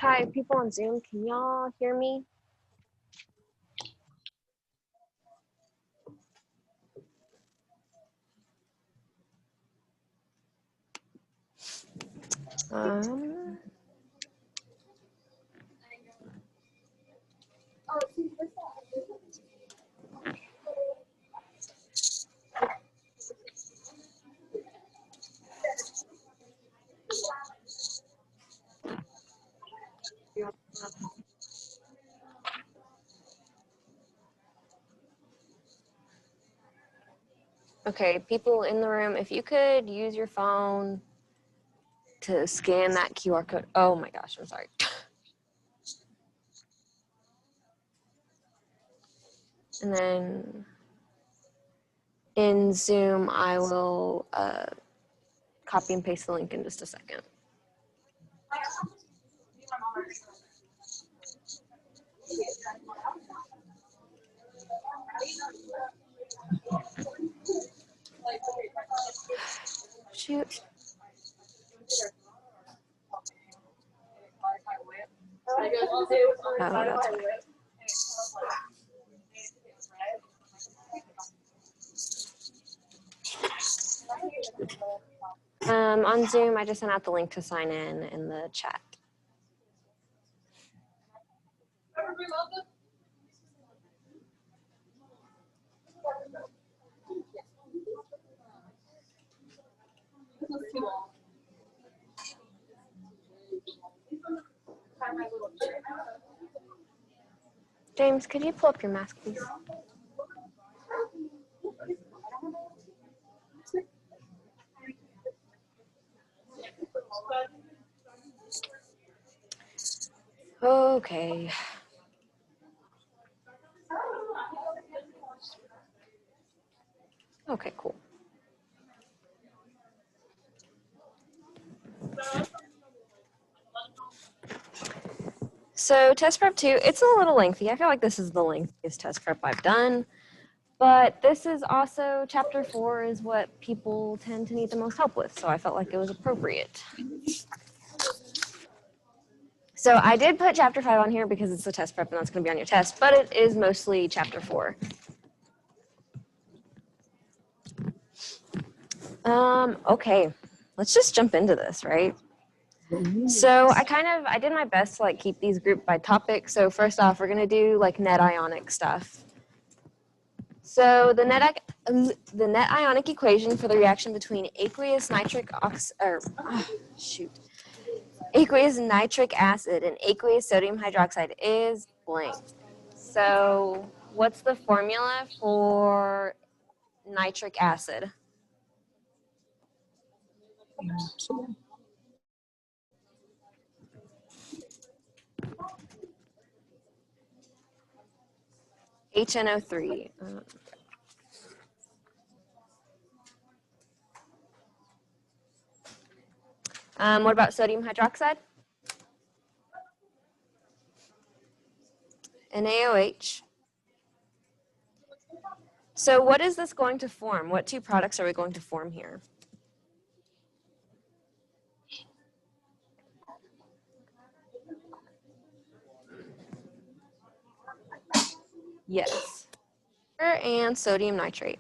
Hi, people on Zoom, can y'all hear me? Um, okay, people in the room, if you could use your phone to scan that QR code. Oh my gosh, I'm sorry. And then in Zoom, I will copy and paste the link in just a second. Shoot. Oh, that's fine. On Zoom, I just sent out the link to sign in the chat. James, could you pull up your mask, please? Okay. Okay, cool. So test prep 2, it's a little lengthy. I feel like this is the lengthiest test prep I've done. But this is also, chapter 4 is what people tend to need the most help with. So I felt like it was appropriate. So I did put chapter 5 on here because it's a test prep and that's going to be on your test. But it is mostly chapter 4. Okay, let's just jump into this, right? So I did my best to like keep these grouped by topic. So first off, we're gonna do like net ionic stuff. So the net ionic equation for the reaction between aqueous nitric acid and aqueous sodium hydroxide is blank. So what's the formula for nitric acid? HNO3. What about sodium hydroxide? NaOH. So what is this going to form? What two products are we going to form here? Yes. And sodium nitrate.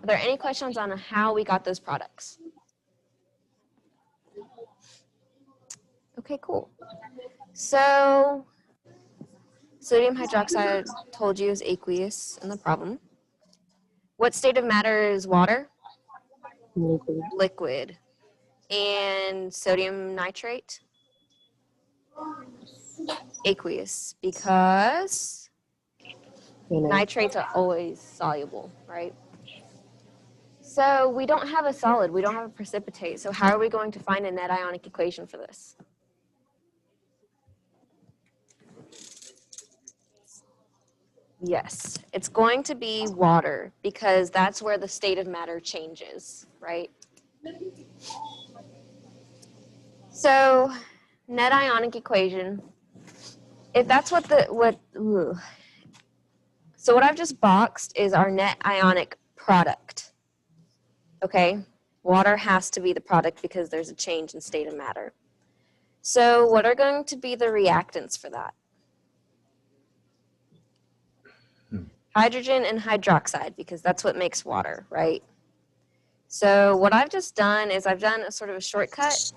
Are there any questions on how we got those products? Okay, cool. So sodium hydroxide told you is aqueous in the problem. What state of matter is water? Liquid. And sodium nitrate? Aqueous, because nitrates are always soluble, right? So we don't have a solid, we don't have a precipitate. So how are we going to find a net ionic equation for this? Yes, it's going to be water because that's where the state of matter changes, right? So net ionic equation, if that's what so what I've just boxed is our net ionic product, okay? Water has to be the product because there's a change in state of matter. So what are going to be the reactants for that? Hydrogen and hydroxide, because that's what makes water, right? So what I've just done is I've done a sort of a shortcut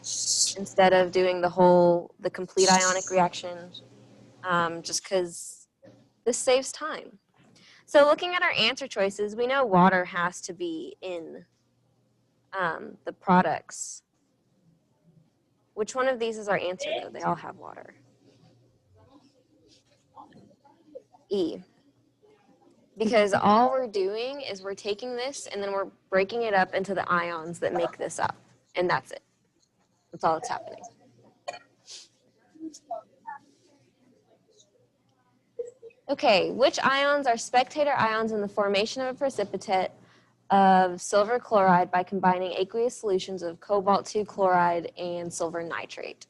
instead of doing the complete ionic reaction, just because this saves time. So looking at our answer choices, we know water has to be in the products. Which one of these is our answer, though? They all have water. E. Because all we're doing is we're taking this and then we're breaking it up into the ions that make this up. And that's it. That's all that's happening. Okay, which ions are spectator ions in the formation of a precipitate of silver chloride by combining aqueous solutions of cobalt-2 chloride and silver nitrate?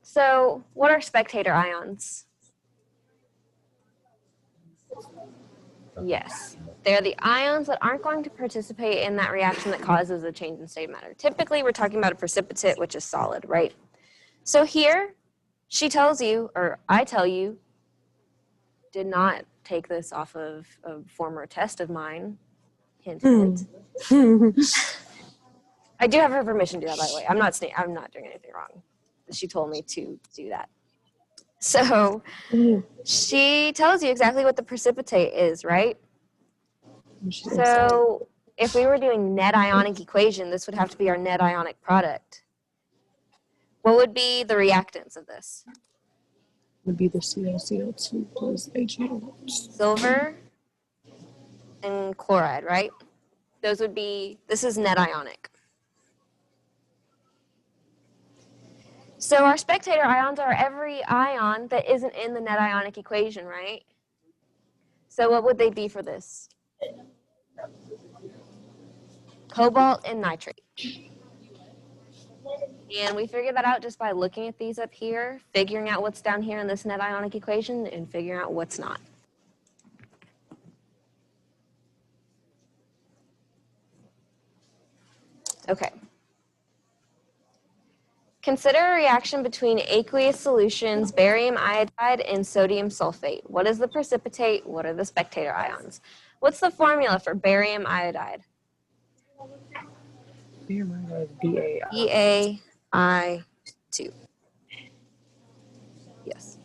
So what are spectator ions? Yes, they're the ions that aren't going to participate in that reaction that causes a change in state of matter. Typically, we're talking about a precipitate, which is solid, right? So here, she tells you, or I tell you, did not take this off of a former test of mine. Hint, hint. I do have her permission to do that, by the way. I'm not doing anything wrong. She told me to do that. So she tells you exactly what the precipitate is, right? So if we were doing net ionic equation, this would have to be our net ionic product. What would be the reactants of this? Would be the CaCO2 plus HNO. Silver and chloride, right? Those would be, this is net ionic. So our spectator ions are every ion that isn't in the net ionic equation, right? So what would they be for this? Cobalt and nitrate. And we figured that out just by looking at these up here, figuring out what's down here in this net ionic equation, and figuring out what's not. Okay. Consider a reaction between aqueous solutions, barium iodide and sodium sulfate. What is the precipitate? What are the spectator ions? What's the formula for barium iodide? Barium iodide, BaI2. Yes.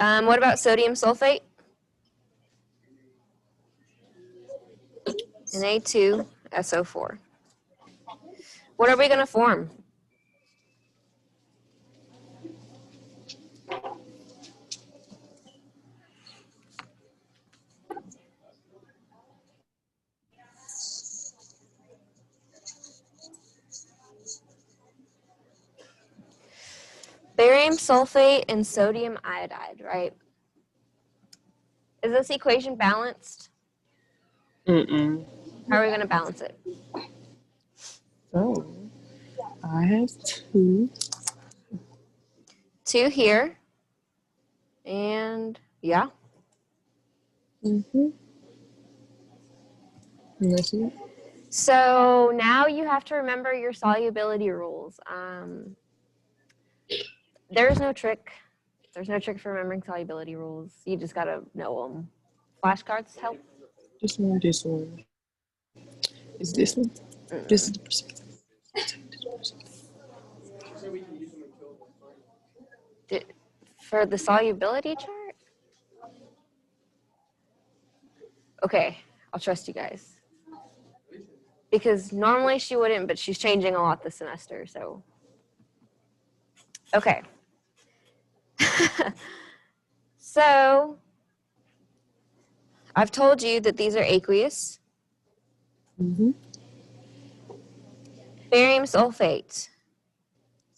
What about sodium sulfate? Na2SO4. What are we going to form? Barium sulfate and sodium iodide, right? Is this equation balanced? Mm-mm. How are we going to balance it? So, I have 2. 2 here. And yeah. Mm-hmm. And that's it. So now you have to remember your solubility rules. There's no trick. There's no trick for remembering solubility rules. You just got to know them. Flashcards help? Just know this one. Is this one? This is the percent. For the solubility chart? Okay, I'll trust you guys. Because normally she wouldn't, but she's changing a lot this semester, so. Okay. So, I've told you that these are aqueous. Mm-hmm. Barium sulfate.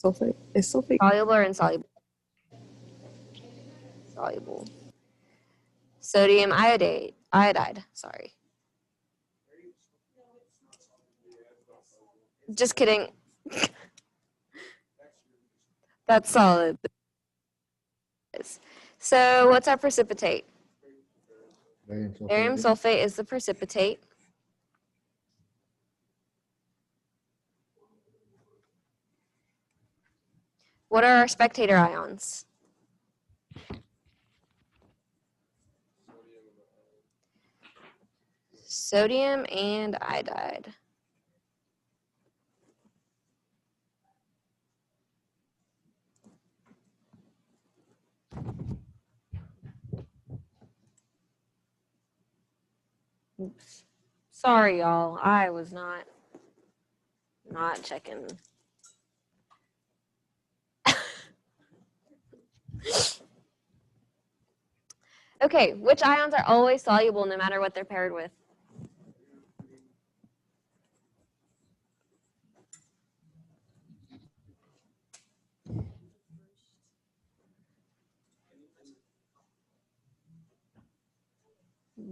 Sulfate. It's sulfate. Soluble or insoluble? Soluble. Sodium iodide, sorry. Just kidding. That's solid. So what's our precipitate? Barium sulfate is the precipitate. What are our spectator ions? Sodium and iodide. Oops. Sorry, y'all. I was not checking. Okay, which ions are always soluble no matter what they're paired with?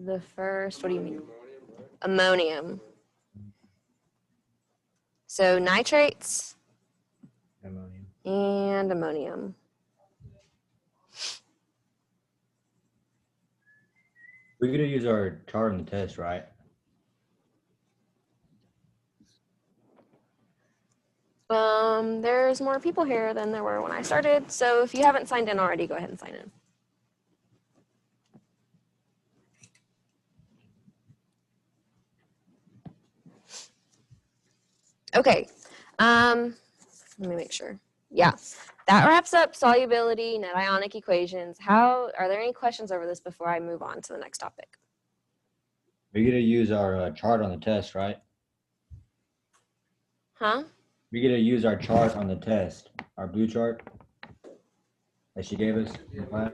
The first, what do you mean? Ammonium. So nitrates Ammonium. and ammonium. We're gonna use our chart on the test, right? There's more people here than there were when I started, so if you haven't signed in already, go ahead and sign in. Okay, let me make sure. Yeah, that wraps up solubility, net ionic equations. Are there any questions over this before I move on to the next topic? We're gonna use our chart on the test, right? Huh? We're gonna use our chart on the test, our blue chart that she gave us in class.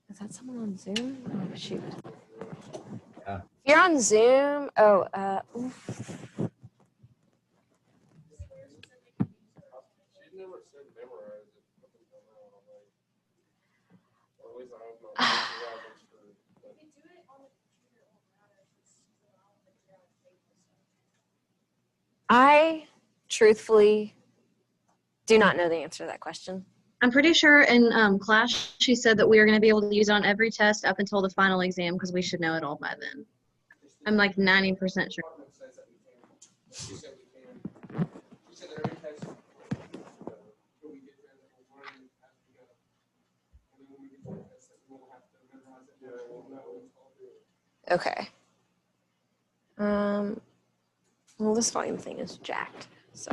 Is that someone on Zoom? Oh, shoot. Yeah. If you're on Zoom, oof. I truthfully do not know the answer to that question. I'm pretty sure in class she said that we are going to be able to use it on every test up until the final exam because we should know it all by then. I'm like 90% sure. Okay. Well, this volume thing is jacked, so.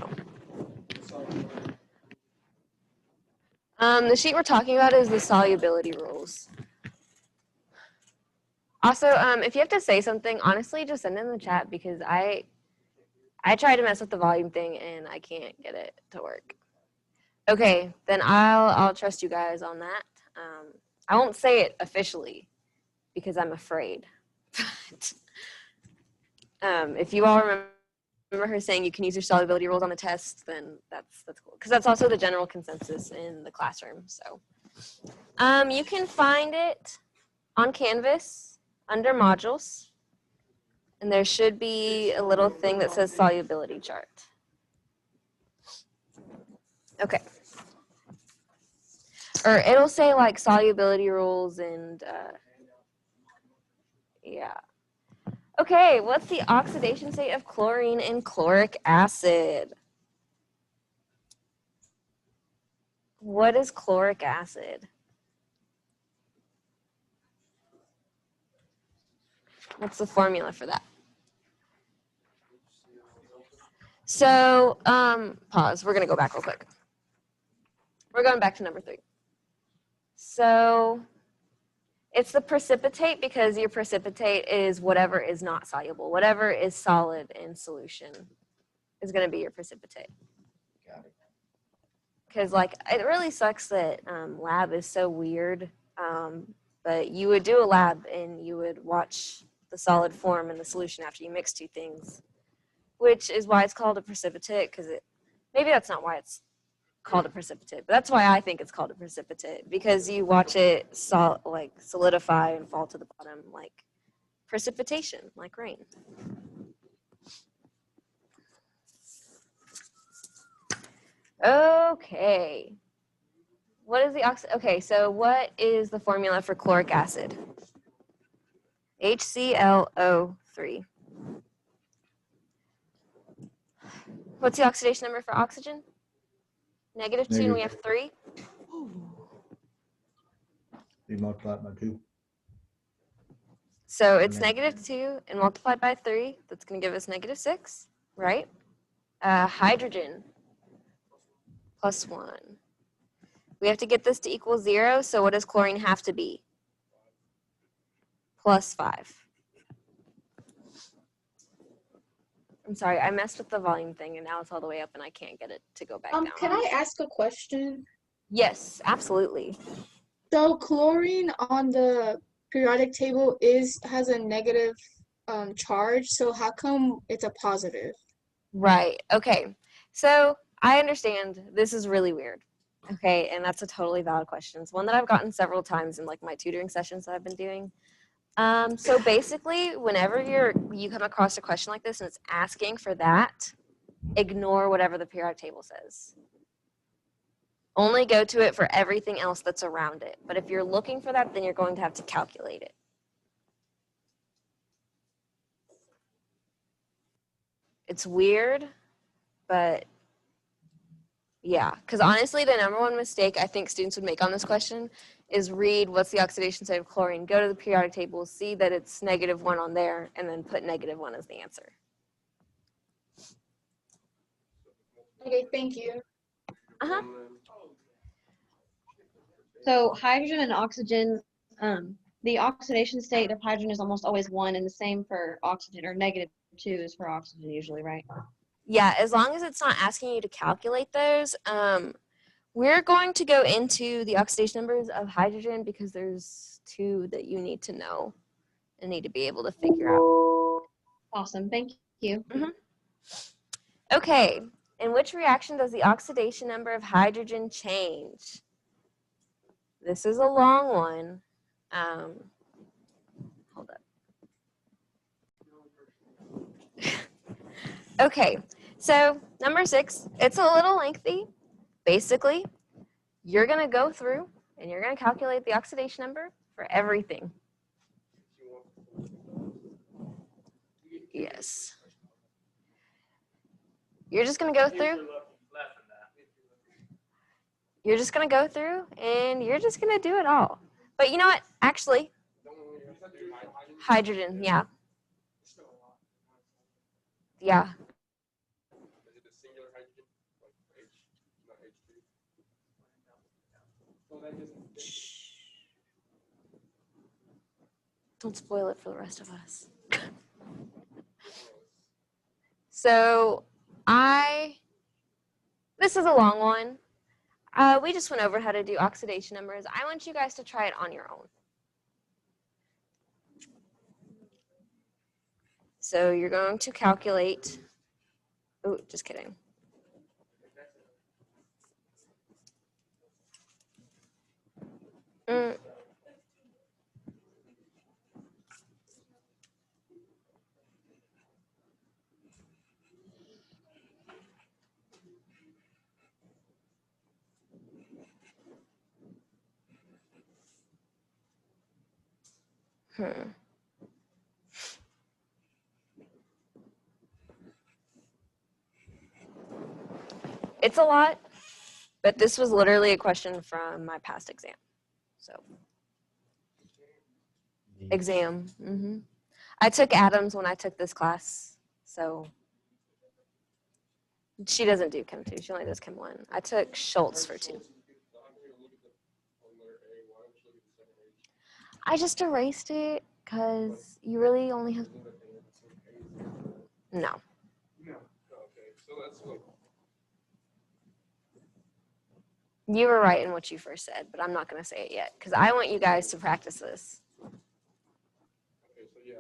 The sheet we're talking about is the solubility rules. Also, if you have to say something, honestly, just send it in the chat because I tried to mess with the volume thing and I can't get it to work. Okay, then I'll trust you guys on that. I won't say it officially because I'm afraid. But if you all remember her saying you can use your solubility rules on the test, then that's cool. Because that's also the general consensus in the classroom. So you can find it on Canvas under modules. And there should be a little thing that says solubility chart. Okay. Or it'll say like solubility rules and yeah. Okay, what's the oxidation state of chlorine and chloric acid? What is chloric acid? What's the formula for that? So, pause. We're going to go back real quick. We're going back to number 3. So, it's the precipitate because your precipitate is whatever is not soluble. Whatever is solid in solution is going to be your precipitate. Got it. Because, like, it really sucks that lab is so weird. But you would do a lab and you would watch the solid form in the solution after you mix two things, which is why it's called a precipitate, because maybe that's not why it's called a precipitate, but that's why I think it's called a precipitate, because you watch it solidify and fall to the bottom like precipitation, like rain. Okay. Okay, so what is the formula for chloric acid? HClO3. What's the oxidation number for oxygen? Negative 2, and we have 3. We multiply it by 2. So it's Okay. negative 2 and multiplied by 3. That's going to give us negative 6, right? Hydrogen plus 1. We have to get this to equal 0, so what does chlorine have to be? Plus 5. I'm sorry, I messed with the volume thing, and now it's all the way up, and I can't get it to go back down. Can I ask a question? Yes, absolutely. So chlorine on the periodic table has a negative charge. So how come it's a positive? Right. Okay. So I understand this is really weird. Okay, and that's a totally valid question. It's one that I've gotten several times in like my tutoring sessions that I've been doing. So basically, whenever you come across a question like this and it's asking for that, ignore whatever the periodic table says. Only go to it for everything else that's around it. But if you're looking for that, then you're going to have to calculate it. It's weird, but yeah, because honestly, the number one mistake I think students would make on this question is read what's the oxidation state of chlorine, go to the periodic table, see that it's -1 on there, and then put -1 as the answer. Okay, thank you. Uh-huh. So hydrogen and oxygen, the oxidation state of hydrogen is almost always 1, and the same for oxygen, or -2 is for oxygen usually, right? Yeah, as long as it's not asking you to calculate those. We're going to go into the oxidation numbers of hydrogen because there's 2 that you need to know and need to be able to figure out. Awesome, thank you. Okay, in which reaction does the oxidation number of hydrogen change? This is a long one. Hold up. Okay, so number 6, it's a little lengthy. Basically, you're going to go through and you're going to calculate the oxidation number for everything. Yes. You're just going to go through. You're just going to go through and you're just going to do it all. But you know what? Actually, hydrogen, yeah. Yeah. Don't spoil it for the rest of us. So this is a long one. We just went over how to do oxidation numbers. I want you guys to try it on your own. So you're going to calculate, oh, just kidding. It's a lot, but this was literally a question from my past exam. So, exam. I took Adams when I took this class, so she doesn't do Chem 2. She only does Chem 1. I took Schultz for 2. I just erased it because you really only have. No. You were right in what you first said, but I'm not going to say it yet because I want you guys to practice this. Okay, so yeah,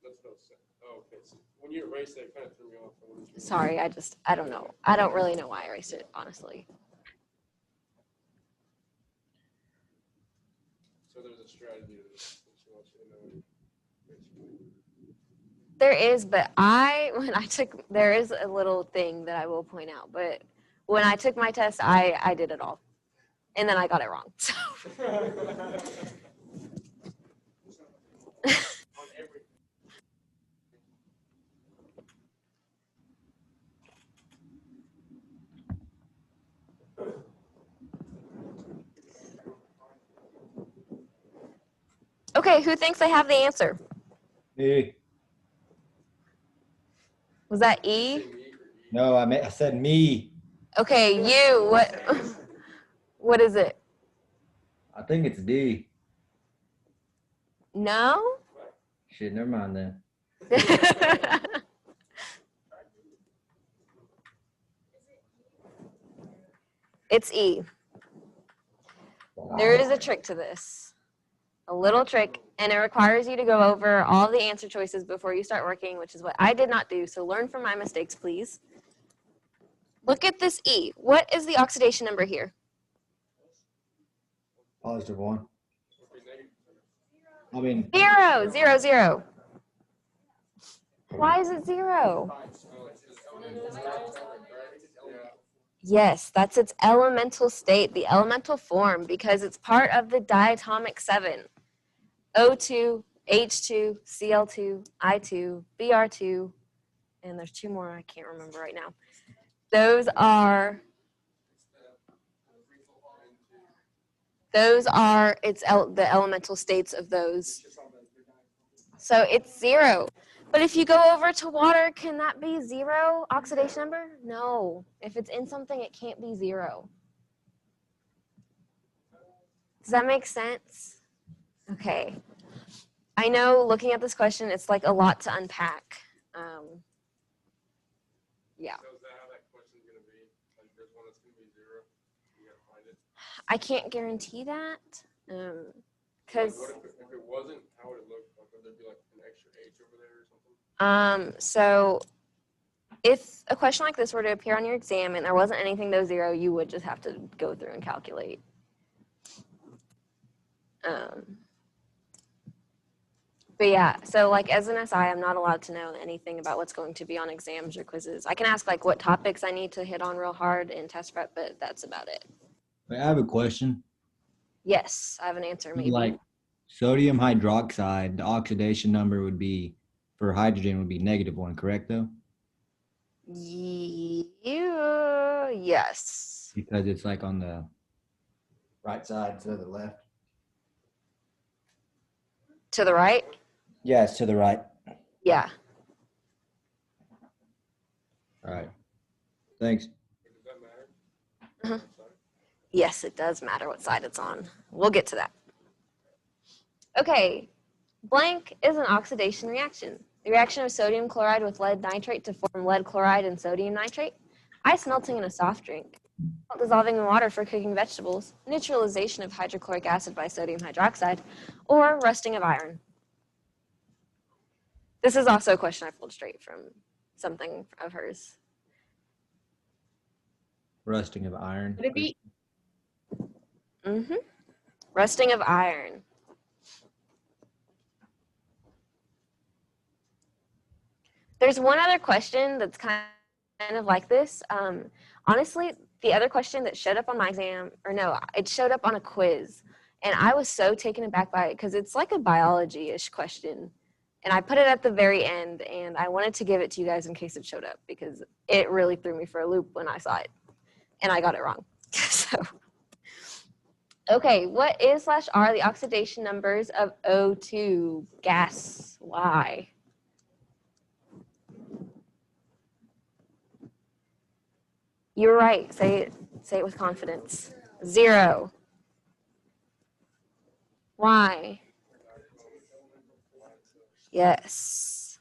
that's what I was saying. Oh, okay. So when you erased it, it kind of threw me off. Sorry, I don't know. I don't really know why I erased it, honestly. So there's a strategy to this that she wants you to know. There is, but there is a little thing that I will point out, but when I took my test, I did it all. And then I got it wrong. So. Okay, who thinks they have the answer? Me. Was that Say E? me or E. No, I said me. Okay, you. What? What is it? I think it's D. No. Shit, never mind then. It's E. There is a trick to this. A little trick, and it requires you to go over all the answer choices before you start working, which is what I did not do. So learn from my mistakes, please. Look at this E. What is the oxidation number here? +1. Okay, negative. I mean, 0, 0, 0. Why is it 0? Oh, it's elemental state, right? Yeah. Yes, that's its elemental state, the elemental form, because it's part of the diatomic 7. O2, H2, Cl2, I2, Br2, and there's 2 more I can't remember right now. Those are the elemental states of those. So it's 0. But if you go over to water, can that be 0 oxidation number? No. If it's in something, it can't be 0. Does that make sense? Okay. I know looking at this question, it's like a lot to unpack. Yeah. So is that how that question's gonna be? Like, there's one that's gonna be 0. You gotta find it. I can't guarantee that. Like, Because what if it wasn't? How would it look? Like, would there be like an extra H over there or something? so if a question like this were to appear on your exam and there wasn't anything that was 0, you would just have to go through and calculate. But yeah, so like as an SI, I'm not allowed to know anything about what's going to be on exams or quizzes. I can ask like what topics I need to hit on real hard in test prep, but that's about it. wait, I have a question. Yes, I have an answer maybe. Like sodium hydroxide, the oxidation number would be for hydrogen would be -1, correct though? Yes. Because it's like on the right side instead of the left. To the right? Yeah, it's to the right. Yeah. All right. Thanks. Like, does that matter? Uh-huh. Sorry. Yes, it does matter what side it's on. We'll get to that. Okay, blank is an oxidation reaction. The reaction of sodium chloride with lead nitrate to form lead chloride and sodium nitrate, ice melting in a soft drink, salt dissolving in water for cooking vegetables, neutralization of hydrochloric acid by sodium hydroxide, or rusting of iron. This is also a question I pulled straight from something of hers. Rusting of iron. Would it be Rusting of iron. There's one other question that's kind of like this. Honestly, the other question that showed up on my exam, or no, it showed up on a quiz. And I was so taken aback by it because it's like a biology-ish question. And I put it at the very end, and I wanted to give it to you guys in case it showed up because it really threw me for a loop when I saw it. And I got it wrong. So, okay, what is / are the oxidation numbers of O2 gas? Why? You're right. Say it with confidence. 0. Why? Yes.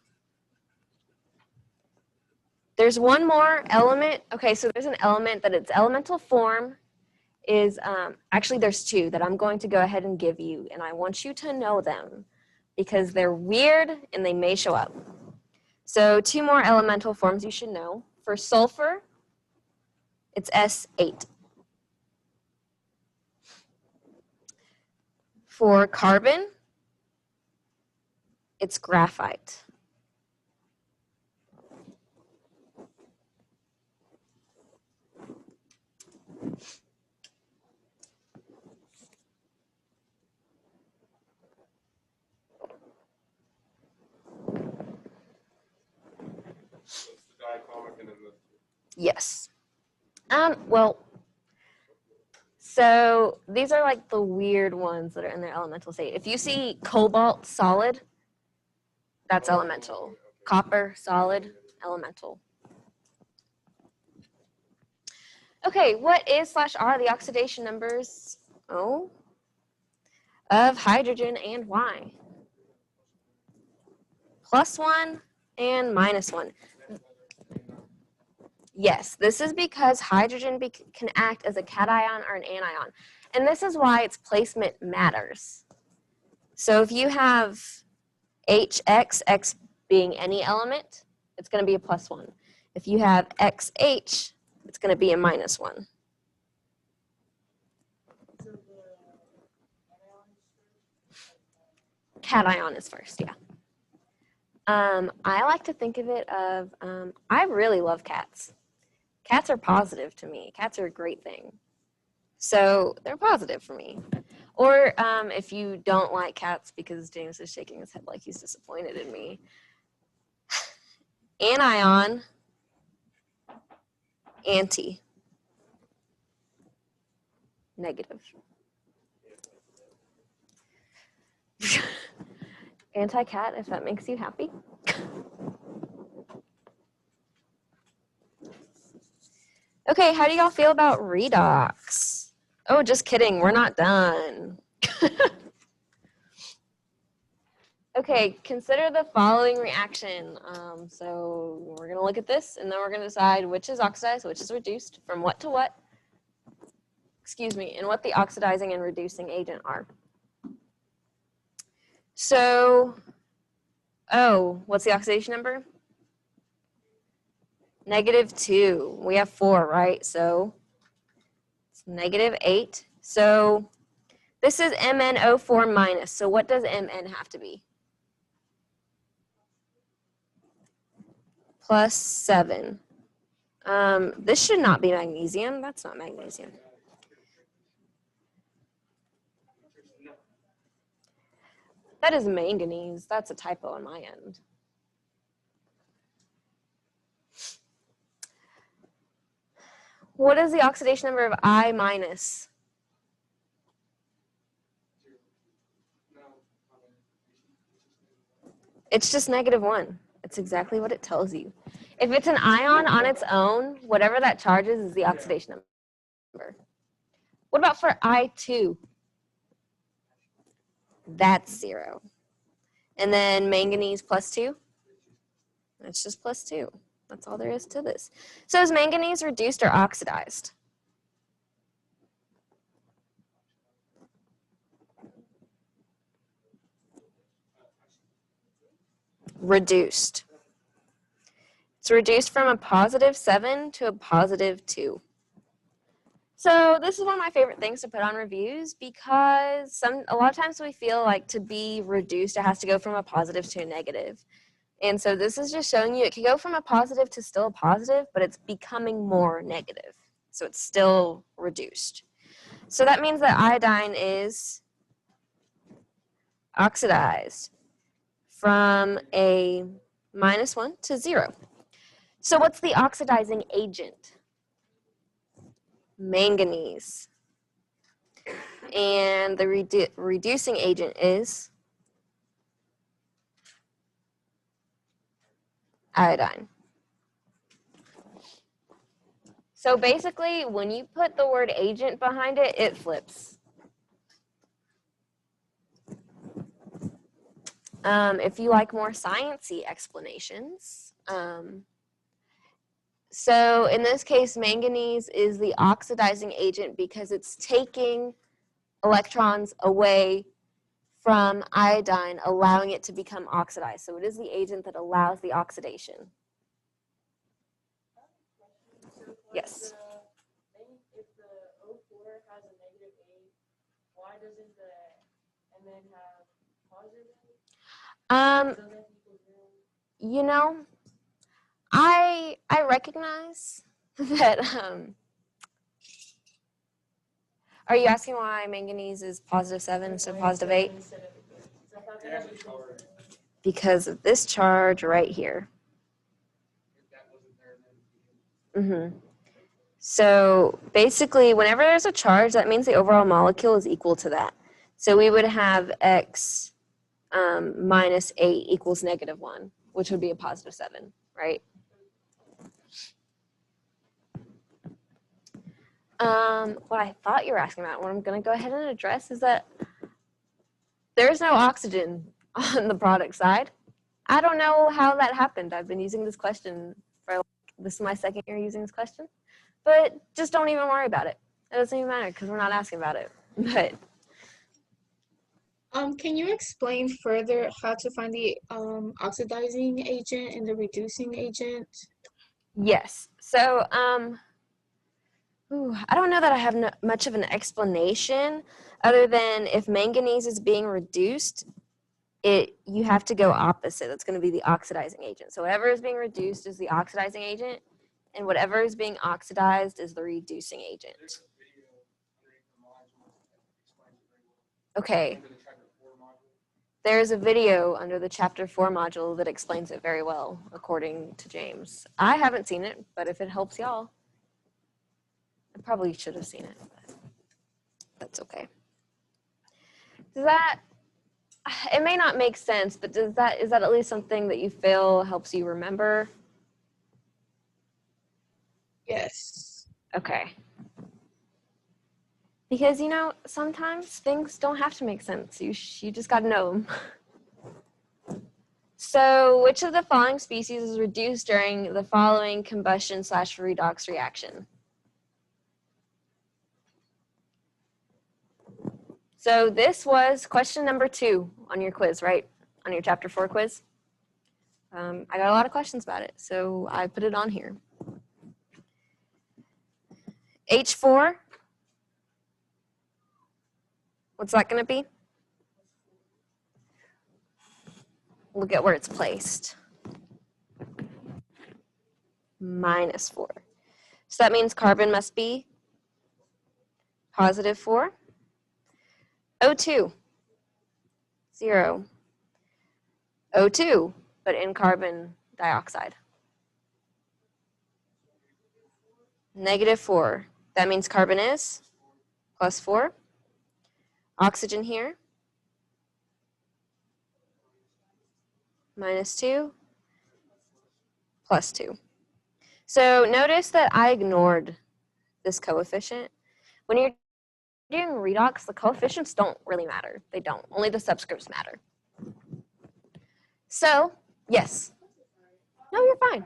There's one more element. Okay, so there's an element that its elemental form is, actually there's 2 that I'm going to go ahead and give you, and I want you to know them because they're weird and they may show up. So 2 more elemental forms you should know. For sulfur, it's S8. For carbon, it's graphite. So it's the diatomic and then the. Yes. Well, So these are like the weird ones that are in their elemental state. If you see cobalt solid, that's elemental. Copper solid, elemental. Okay, what is / are the oxidation numbers of hydrogen and why? +1 and -1. Yes, this is because hydrogen can act as a cation or an anion. And this is why its placement matters. So if you have HX, X being any element, it's going to be a +1. If you have XH, it's going to be a -1. Cation is first, yeah. I like to think of it of, I really love cats. Cats are positive to me. Cats are a great thing. So they're positive for me. Or if you don't like cats, because James is shaking his head like he's disappointed in me. Anion, anti, negative. Anti-cat, if that makes you happy. Okay, how do y'all feel about redox? Oh, just kidding, we're not done. Okay, consider the following reaction. So we're gonna look at this and then we're gonna decide which is oxidized, which is reduced, from what to what, and what the oxidizing and reducing agent are. So, what's the oxidation number? -2. We have 4, right? So it's -8. So this is MnO4 minus. So what does Mn have to be? +7. This should not be magnesium. That's not magnesium. That is manganese. That's a typo on my end. What is the oxidation number of I minus? It's just -1. It's exactly what it tells you. If it's an ion on its own, whatever that charge is the oxidation number. What about for I2? That's 0. And then manganese +2? It's just +2. That's all there is to this. So is manganese reduced or oxidized? Reduced. It's reduced from a +7 to a +2. So this is one of my favorite things to put on reviews because a lot of times we feel like to be reduced, it has to go from a positive to a negative. And so this is just showing you it can go from a positive to still a positive, but it's becoming more negative. So it's still reduced. So that means that iodine is oxidized from a -1 to 0. So what's the oxidizing agent? Manganese. And the reducing agent is iodine. So basically, when you put the word agent behind it, it flips. If you like more sciencey explanations, so in this case, manganese is the oxidizing agent because it's taking electrons away from iodine, allowing it to become oxidized. So it is the agent that allows the oxidation. Yes. If the O4 has a -8, why doesn't the Mn have positive? You know, I recognize that. Are you asking why manganese is +7 instead of +8? Because of this charge right here. So basically, whenever there's a charge, that means the overall molecule is equal to that. So we would have X minus 8 equals -1, which would be a +7, right? What I thought you were asking about, what I'm going to go ahead and address is that there's no oxygen on the product side. I don't know how that happened. I've been using this question for, this is my second year using this question, but just don't even worry about it. It doesn't even matter because we're not asking about it. But Can you explain further how to find the oxidizing agent and the reducing agent? yes, so I don't know that I have much of an explanation other than if manganese is being reduced, you have to go opposite. That's going to be the oxidizing agent. So whatever is being reduced is the oxidizing agent, and whatever is being oxidized is the reducing agent. There's a video underneath the module that explains it very well. Okay, Under the chapter 4 module. there's a video under the chapter 4 module that explains it very well, according to James. I haven't seen it, but if it helps y'all, I probably should have seen it, but that's okay. Does that, it may not make sense, but is that at least something that you feel helps you remember? Yes. Okay. Because, you know, sometimes things don't have to make sense. You just got to know them. So, which of the following species is reduced during the following combustion/redox reaction? So this was question number 2 on your quiz, right? On your chapter 4 quiz. I got a lot of questions about it, so I put it on here. H4. What's that going to be? Look at where it's placed. -4. So that means carbon must be +4. O2, 0. O2, but in carbon dioxide. -4. That means carbon is +4. Oxygen here, -2, +2. So notice that I ignored this coefficient. When you're doing redox, the coefficients don't really matter. They don't. Only the subscripts matter. So, yes. No, you're fine.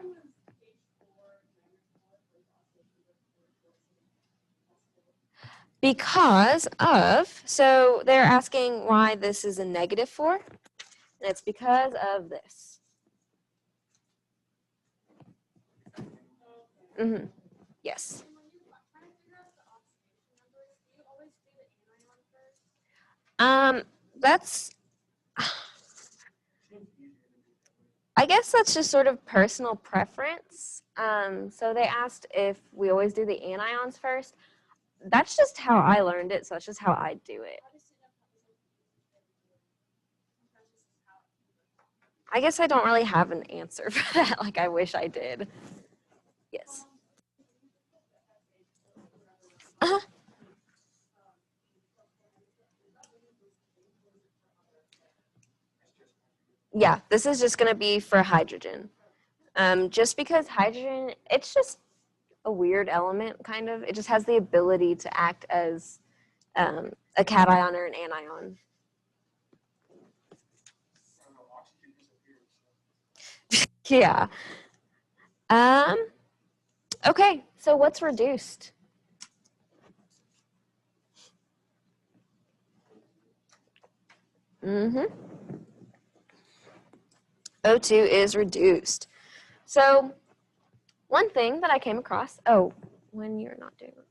Because of, so they're asking why this is a -4, and it's because of this. Yes. That's, I guess that's just sort of personal preference. So they asked if we always do the anions first. That's just how I learned it, so that's just how I do it. I guess I don't really have an answer for that, like I wish I did. Yes. Uh-huh. Yeah, this is just going to be for hydrogen. Just because hydrogen, it's just a weird element, kind of. It just has the ability to act as a cation or an anion. Yeah. Okay, so what's reduced? O2 is reduced. So one thing that I came across, when you're not doing it.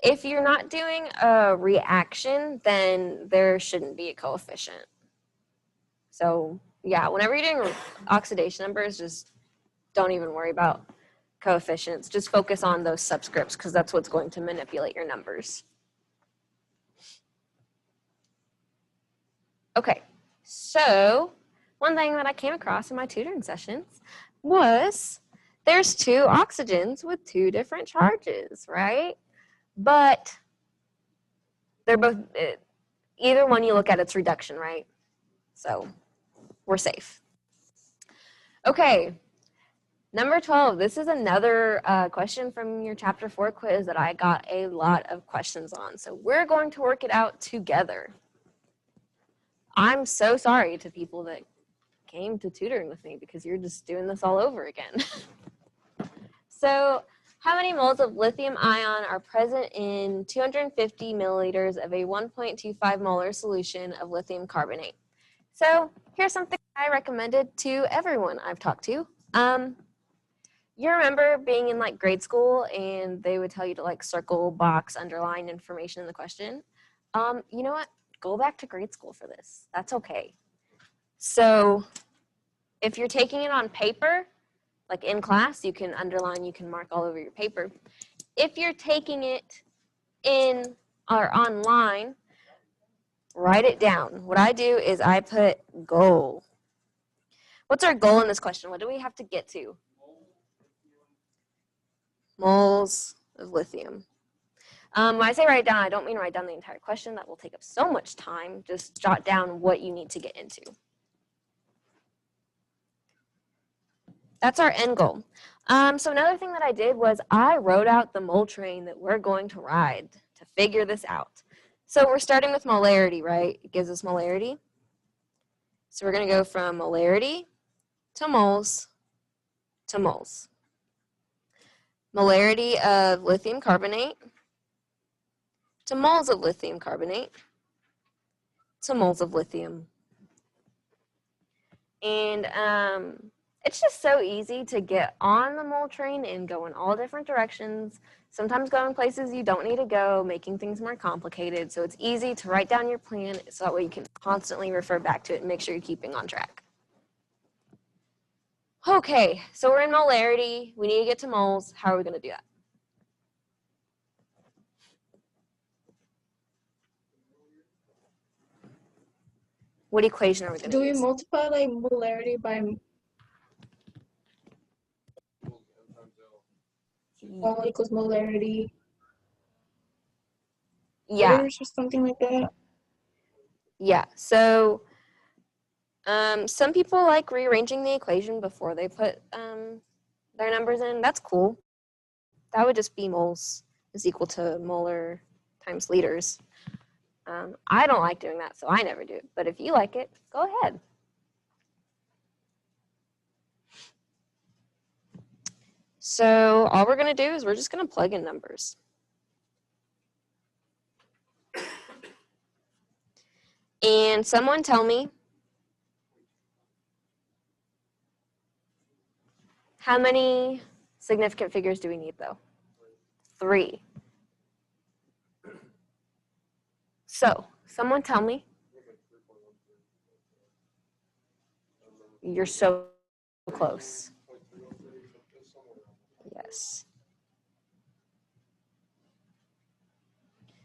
If you're not doing a reaction, then there shouldn't be a coefficient. So yeah, whenever you're doing oxidation numbers, just don't even worry about coefficients. Just focus on those subscripts because that's what's going to manipulate your numbers. Okay, so one thing that I came across in my tutoring sessions was there's two oxygens with two different charges, right? But they're both, either one you look at, it's reduction, right? So we're safe. Okay, number 12. This is another question from your chapter 4 quiz that I got a lot of questions on. So we're going to work it out together. I'm so sorry to people that came to tutoring with me because you're just doing this all over again. So how many moles of lithium ion are present in 250 milliliters of a 1.25 molar solution of lithium carbonate? So here's something I recommended to everyone I've talked to. You remember being in like grade school and they would tell you to like circle, box, underline information in the question? You know what? Go back to grade school for this. That's okay. So if you're taking it on paper, like in class, you can underline, you can mark all over your paper. If you're taking it in or online, write it down. What I do is I put goal. What's our goal in this question? What do we have to get to? Moles of lithium. When I say write it down, I don't mean write down the entire question. That will take up so much time. Just jot down what you need to get into. That's our end goal. So another thing that I did was I wrote out the mole train that we're going to ride to figure this out. So we're starting with molarity, right? It gives us molarity. So we're going to go from molarity to moles to moles. Molarity of lithium carbonate to moles of lithium carbonate to moles of lithium. And it's just so easy to get on the mole train and go in all different directions, sometimes going places you don't need to go, making things more complicated. So it's easy to write down your plan so that way you can constantly refer back to it and make sure you're keeping on track. Okay, so we're in molarity. We need to get to moles. How are we going to do that? What equation are we going to Do we use? multiply like molarity by mole equals molarity Yeah, or something like that? yeah. So some people like rearranging the equation before they put their numbers in. That's cool. That would just be moles is equal to molar times liters. I don't like doing that, so I never do it. But if you like it, go ahead. So all we're going to do is we're just going to plug in numbers. And someone tell me how many significant figures do we need, though? 3. So someone tell me. You're so close. Yes.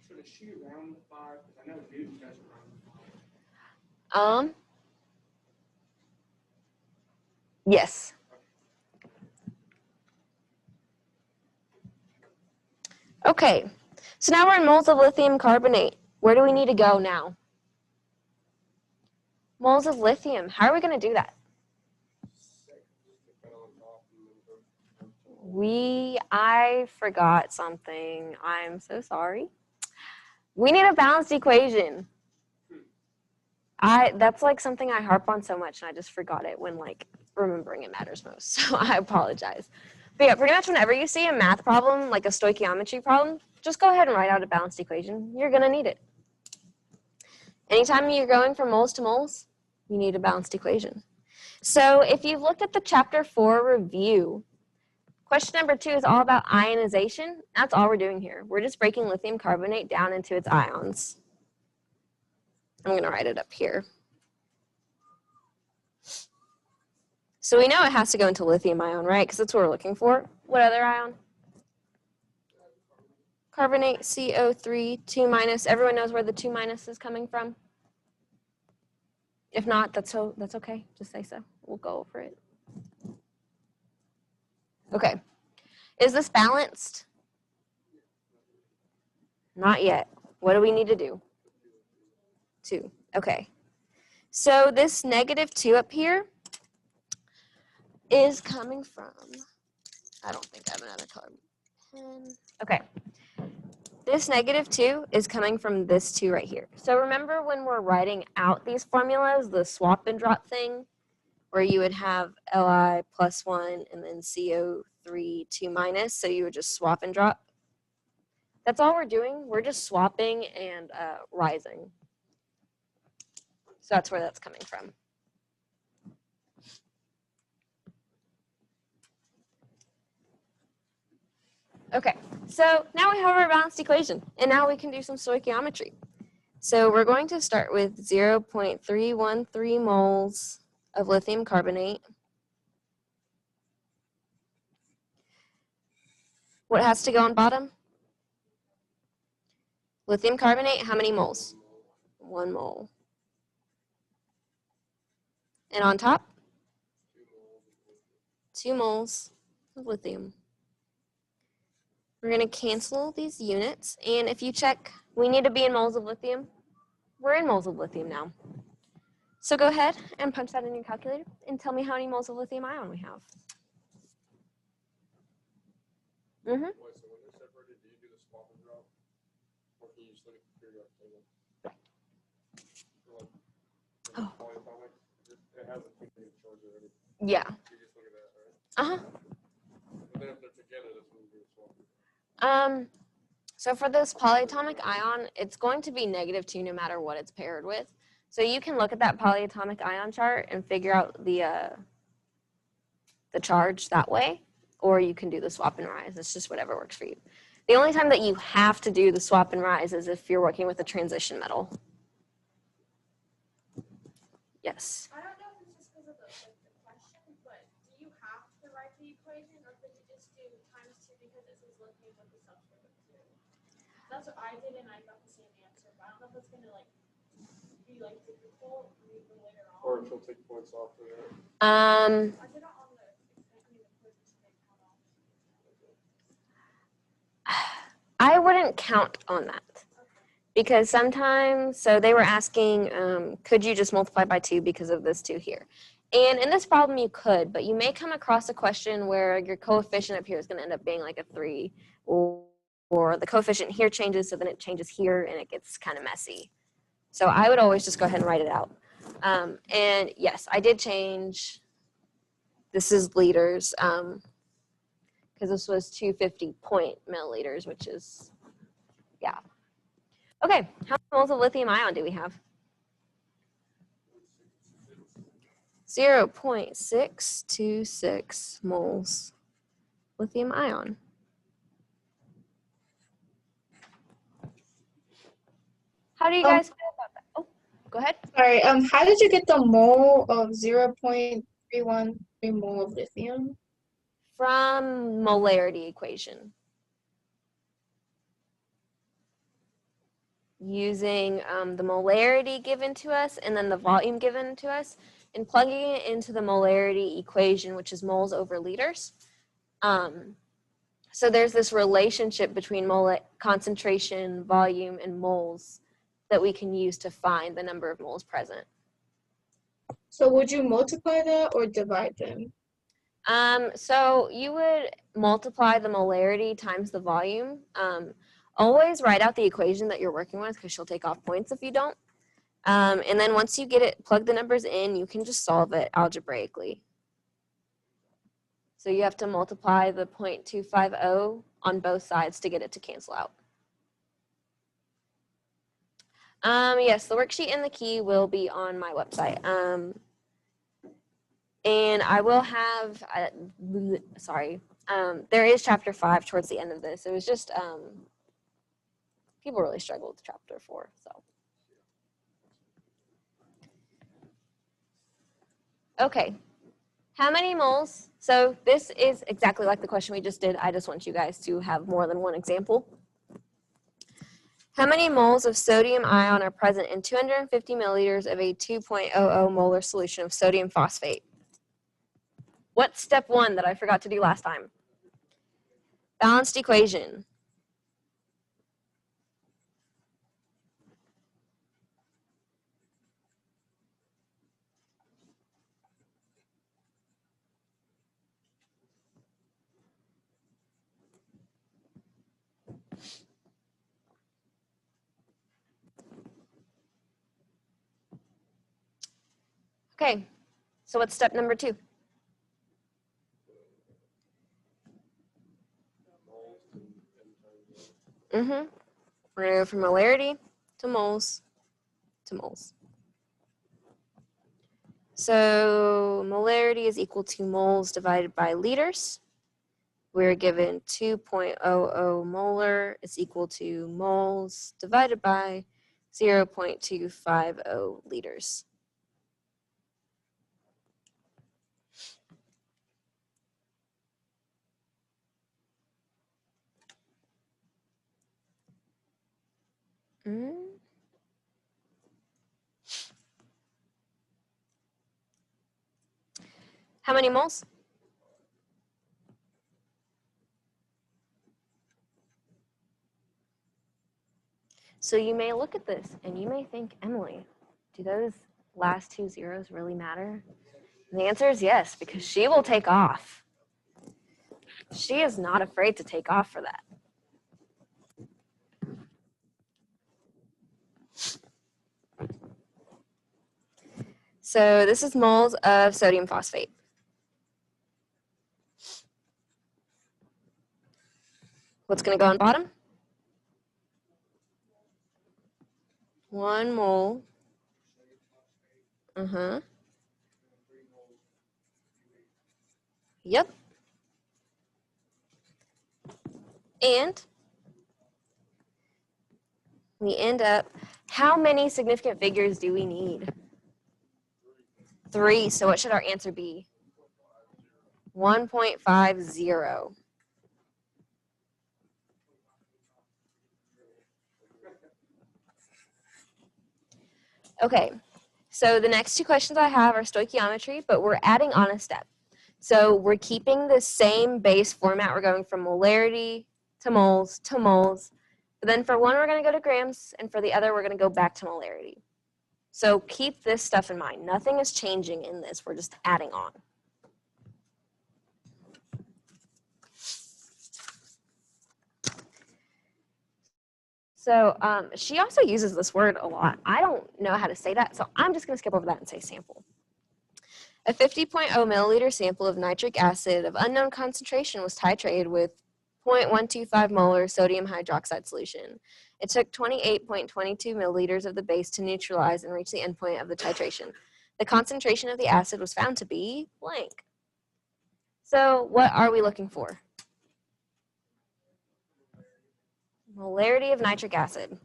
So does she round the 5? Because I know Newton doesn't round the 5. Yes. Okay, so now we're in moles of lithium carbonate. Where do we need to go now? Moles of lithium. How are we going to do that? I forgot something. I'm so sorry. We need a balanced equation. That's like something I harp on so much and I just forgot it when like remembering it matters most. So I apologize. But yeah, pretty much whenever you see a math problem, like a stoichiometry problem, just go ahead and write out a balanced equation. You're gonna need it. Anytime you're going from moles to moles, you need a balanced equation. So if you've looked at the chapter 4 review, question number 2 is all about ionization. That's all we're doing here. We're just breaking lithium carbonate down into its ions. I'm going to write it up here. So we know it has to go into lithium ion, right? Because that's what we're looking for. What other ion? Carbonate, CO3, 2 minus. Everyone knows where the 2 minus is coming from? If not, that's okay. Just say so. We'll go over it. Okay. Is this balanced? Not yet. What do we need to do? 2. Okay. So this -2 up here is coming from, I don't think I have another color pen. Okay. This -2 is coming from this 2 right here. So remember when we're writing out these formulas, the swap and drop thing, where you would have Li plus 1 and then CO3 2 minus, so you would just swap and drop. That's all we're doing. We're just swapping and rising. So that's where that's coming from. Okay, so now we have our balanced equation, and now we can do some stoichiometry. So we're going to start with 0.313 moles of lithium carbonate. What has to go on bottom? Lithium carbonate, how many moles? 1 mole. And on top? 2 moles of lithium. We're going to cancel these units, and if you check, we need to be in moles of lithium. We're in moles of lithium now. So go ahead and punch that in your calculator and tell me how many moles of lithium ion we have. Mm-hmm. Wait, so when they're separated, do you do the swap and drop? Or can you just look at the periodic table? For like, Oh. polyatomic, it has a two negative charge already. Yeah. You just look at that, right? Uh-huh. And then if they're together, that's when you do the swap. So for this polyatomic ion, it's going to be -2 no matter what it's paired with. So you can look at that polyatomic ion chart and figure out the charge that way, or you can do the swap and rise. It's just whatever works for you. The only time that you have to do the swap and rise is if you're working with a transition metal. Yes. I don't know if it's just because of the question, but do you have to write the equation, or could you just do ×2 because it says lithium with the subscript of 2? That's what I did, and I got the same answer. But I don't know if it's gonna be difficult later on. Or if she'll take points off for that. I did it on the quiz today. I wouldn't count on that. Because sometimes, so they were asking, could you just multiply by 2 because of this 2 here? And in this problem, you could, but you may come across a question where your coefficient up here is going to end up being like a 3, or the coefficient here changes, so then it changes here, and it gets kind of messy. So I would always just go ahead and write it out. And yes, I did change. This is liters, because this was 250 milliliters, which is, yeah. Okay, how many moles of lithium ion do we have? 0.626 moles lithium ion. How do you guys feel about that? Oh, go ahead. Sorry, how did you get the mole of 0.313 mole of lithium? From molarity equation. Using the molarity given to us and then the volume given to us and plugging it into the molarity equation, which is moles over liters. So there's this relationship between concentration, volume, and moles that we can use to find the number of moles present. So would you multiply that or divide them? So you would multiply the molarity times the volume. Always write out the equation that you're working with because she'll take off points if you don't. And then once you get it, plug the numbers in, you can just solve it algebraically. So you have to multiply the 0.250 on both sides to get it to cancel out. Yes, the worksheet and the key will be on my website. And I will have, there is chapter 5 towards the end of this. It was just, people really struggle with chapter 4, so. Okay, how many moles? So this is exactly like the question we just did. I just want you guys to have more than one example. How many moles of sodium ion are present in 250 milliliters of a 2.00 molar solution of sodium phosphate? What's step 1 that I forgot to do last time? Balanced equation. Okay, so what's step number 2? Mm-hmm. We're going to go from molarity to moles to moles. So molarity is equal to moles divided by liters. We're given 2.00 molar is equal to moles divided by 0.250 liters. Mm. How many moles? So you may look at this and you may think, Emily, do those last 2 zeros really matter? And the answer is yes, because she will take off. She is not afraid to take off for that. So this is moles of sodium phosphate. What's going to go on bottom? 1 mole. Uh-huh. Yep. And we end up, how many significant figures do we need? 3. So what should our answer be? 1.50. Okay, so the next 2 questions I have are stoichiometry, but we're adding on a step. So we're keeping the same base format. We're going from molarity to moles, but then for one, we're going to go to grams, and for the other, we're going to go back to molarity. So keep this stuff in mind. Nothing is changing in this. We're just adding on. So she also uses this word a lot. I don't know how to say that, so I'm just going to skip over that and say sample. A 50.0 milliliter sample of nitric acid of unknown concentration was titrated with 0.125 molar sodium hydroxide solution. It took 28.22 milliliters of the base to neutralize and reach the endpoint of the titration. The concentration of the acid was found to be blank. So what are we looking for? Molarity of nitric acid.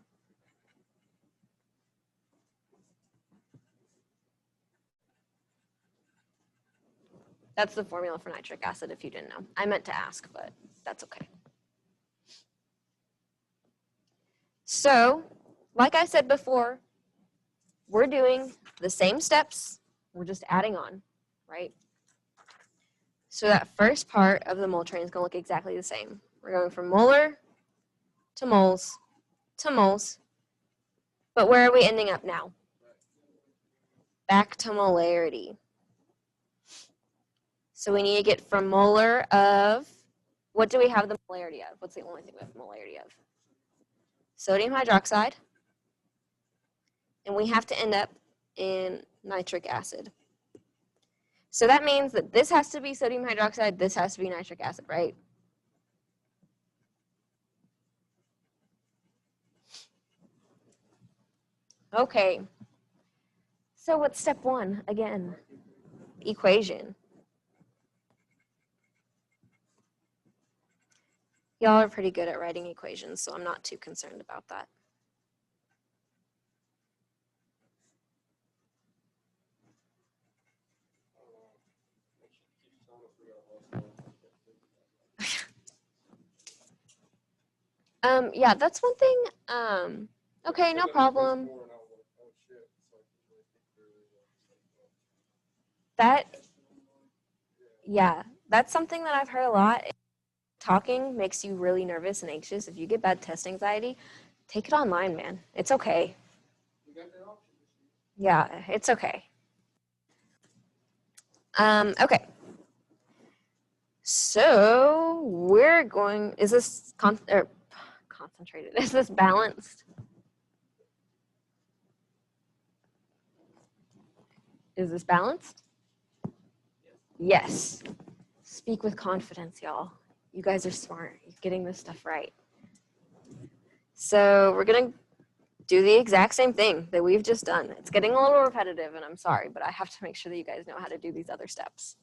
That's the formula for nitric acid if you didn't know. I meant to ask, but that's okay. So, like I said before, we're doing the same steps, we're just adding on, right? So that first part of the mole train is going to look exactly the same. We're going from molar to moles to moles, but where are we ending up now? Back to molarity. So we need to get from molar of, what do we have the molarity of? What's the only thing we have molarity of? Sodium hydroxide. And we have to end up in nitric acid. So that means that this has to be sodium hydroxide, this has to be nitric acid, right? Okay. So what's step 1 again? Equation. Y'all are pretty good at writing equations, so I'm not too concerned about that. Yeah, that's one thing. Okay, So no then problem. there's more, and I was like, oh shit. So I didn't really think through it. That, yeah, that's something that I've heard a lot. Talking makes you really nervous and anxious. If you get bad test anxiety, take it online, man. It's okay. We got that option this Yeah, it's okay. Okay. So we're going, is this concentrated? Is this balanced? Is this balanced? Yes. Speak with confidence, y'all. You guys are smart. You're getting this stuff right. So we're going to do the exact same thing that we've just done. It's getting a little repetitive, and I'm sorry, but I have to make sure that you guys know how to do these other steps.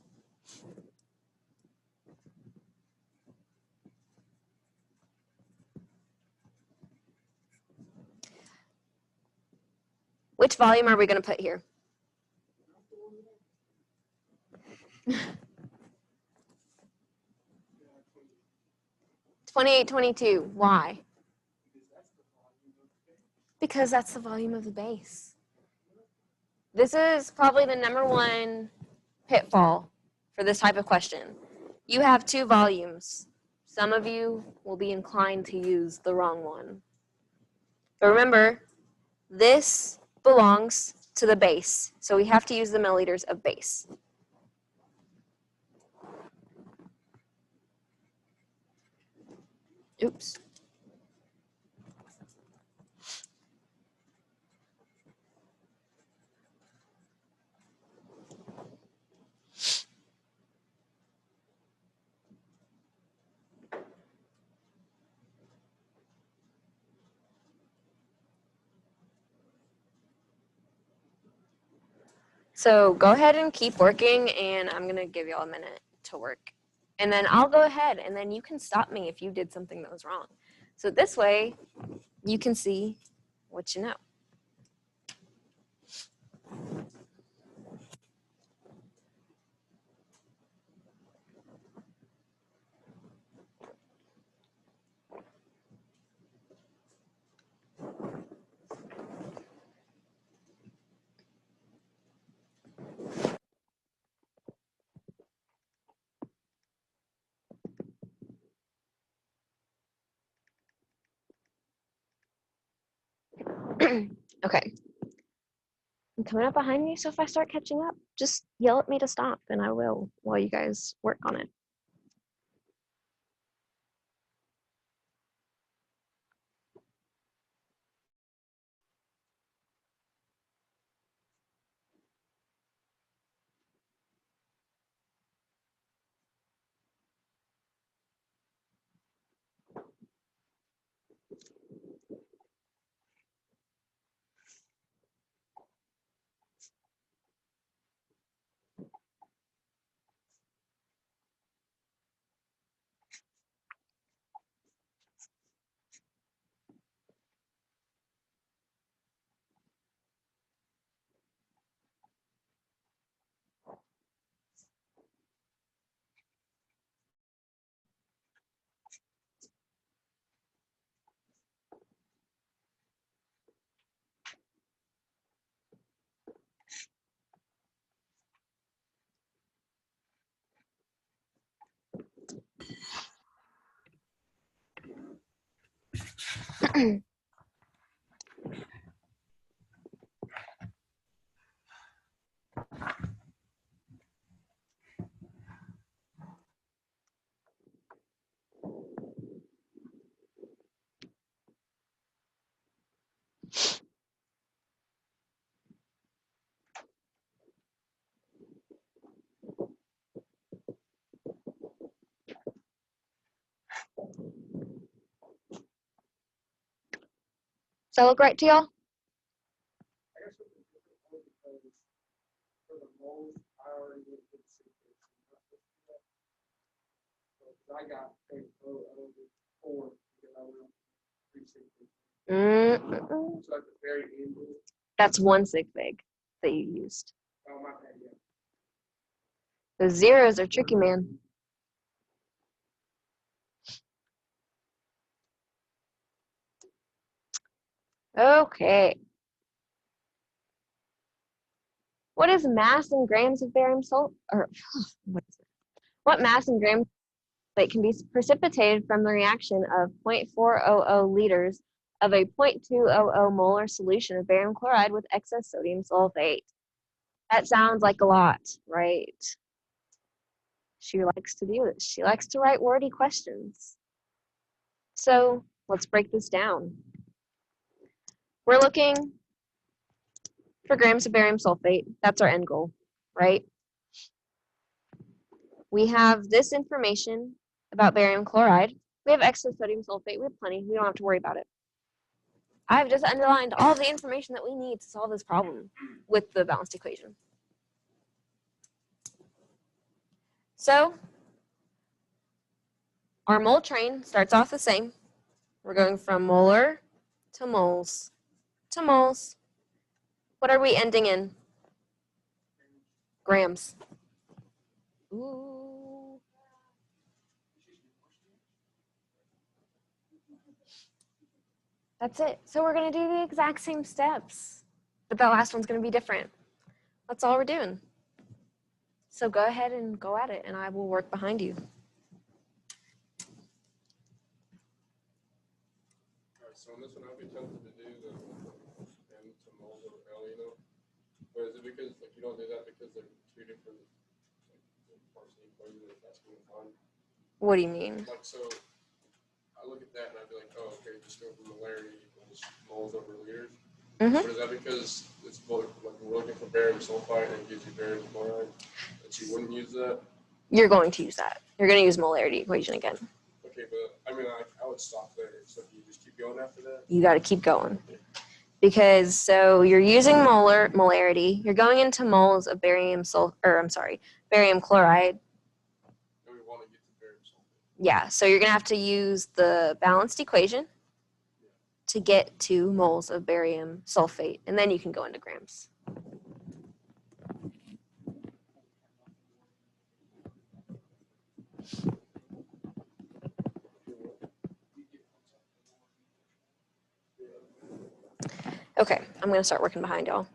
Which volume are we going to put here? 2822. Why? Because that's the volume of the base. This is probably the number one pitfall for this type of question. You have two volumes. Some of you will be inclined to use the wrong one. But remember, this belongs to the base. So we have to use the milliliters of base. Oops. So go ahead and keep working, and I'm going to give y'all a minute to work. And then I'll go ahead, and then you can stop me if you did something that was wrong. So this way, you can see what you know. Okay. I'm coming up behind you, so if I start catching up, just yell at me to stop, and I will while you guys work on it. Does that look right to y'all? I guess it's different because for the moles, I already did the secret. So I got paid for I don't do 4 because I went 360. So at the very end of it, That's one sig fig that you used. oh my bad, yeah. The zeros are tricky, man. Okay. What is mass in grams of barium sulfate? Or what is it? What mass in grams of sulfate can be precipitated from the reaction of 0.400 liters of a 0.200 molar solution of barium chloride with excess sodium sulfate? That sounds like a lot, right? She likes to do this. She likes to write wordy questions. So let's break this down. We're looking for grams of barium sulfate. That's our end goal, right? We have this information about barium chloride. We have excess sodium sulfate. We have plenty. We don't have to worry about it. I've just underlined all the information that we need to solve this problem with the balanced equation. So our mole train starts off the same. We're going from molar to moles to moles. What are we ending in? Grams. Ooh. That's it. So we're going to do the exact same steps, but that last one's going to be different. That's all we're doing. So go ahead and go at it, and I will work behind you. All right, so on this one, I'd be tempted to do the M to moles over L, you know? But is it because, like, you don't do that because they're two different, like, parts of the equation that that's going to find? What do you mean? Like, so I look at that and I'd be like, oh, okay, just go from molarity equals moles over liters. Mhm. But is that because it's both, like, we're looking for barium sulfite and it gives you barium chloride? That you wouldn't use that? You're going to use that. You're going to use molarity equation again. Okay, but I mean, I would stop there. So you just keep going after that? You got to keep going. Because so you're using molarity. You're going into moles of barium barium chloride. And we want to get to barium sulfate. Yeah, so you're going to have to use the balanced equation to get to moles of barium sulfate, and then you can go into grams. Okay, I'm going to start working behind y'all.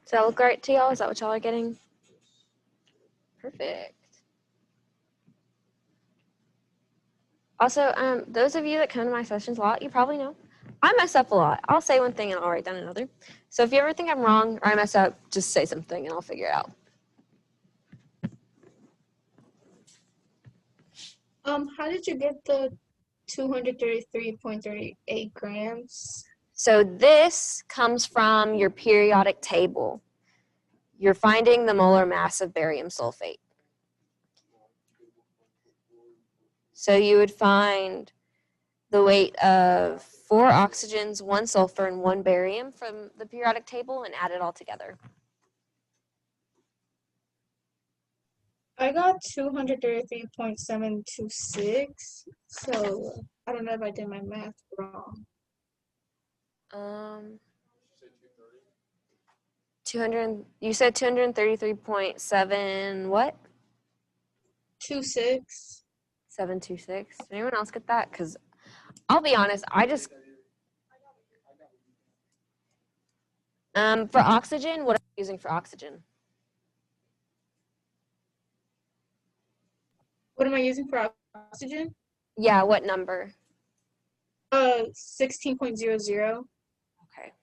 Does that look right to y'all? Is that what y'all are getting? Perfect. Also, those of you that come to my sessions a lot, you probably know I mess up a lot. I'll say one thing and I'll write down another. So if you ever think I'm wrong or I mess up, just say something and I'll figure it out. How did you get the 233.38 grams? So this comes from your periodic table. You're finding the molar mass of barium sulfate. So you would find the weight of 4 oxygens, 1 sulfur, and 1 barium from the periodic table and add it all together. I got 233.726. So I don't know if I did my math wrong. Did you say 230? You said 233.7 what? 26. 726. Did anyone else get that? Because I'll be honest, for oxygen, what are you using for oxygen? What am I using for oxygen? Yeah, what number? 16.00. Okay.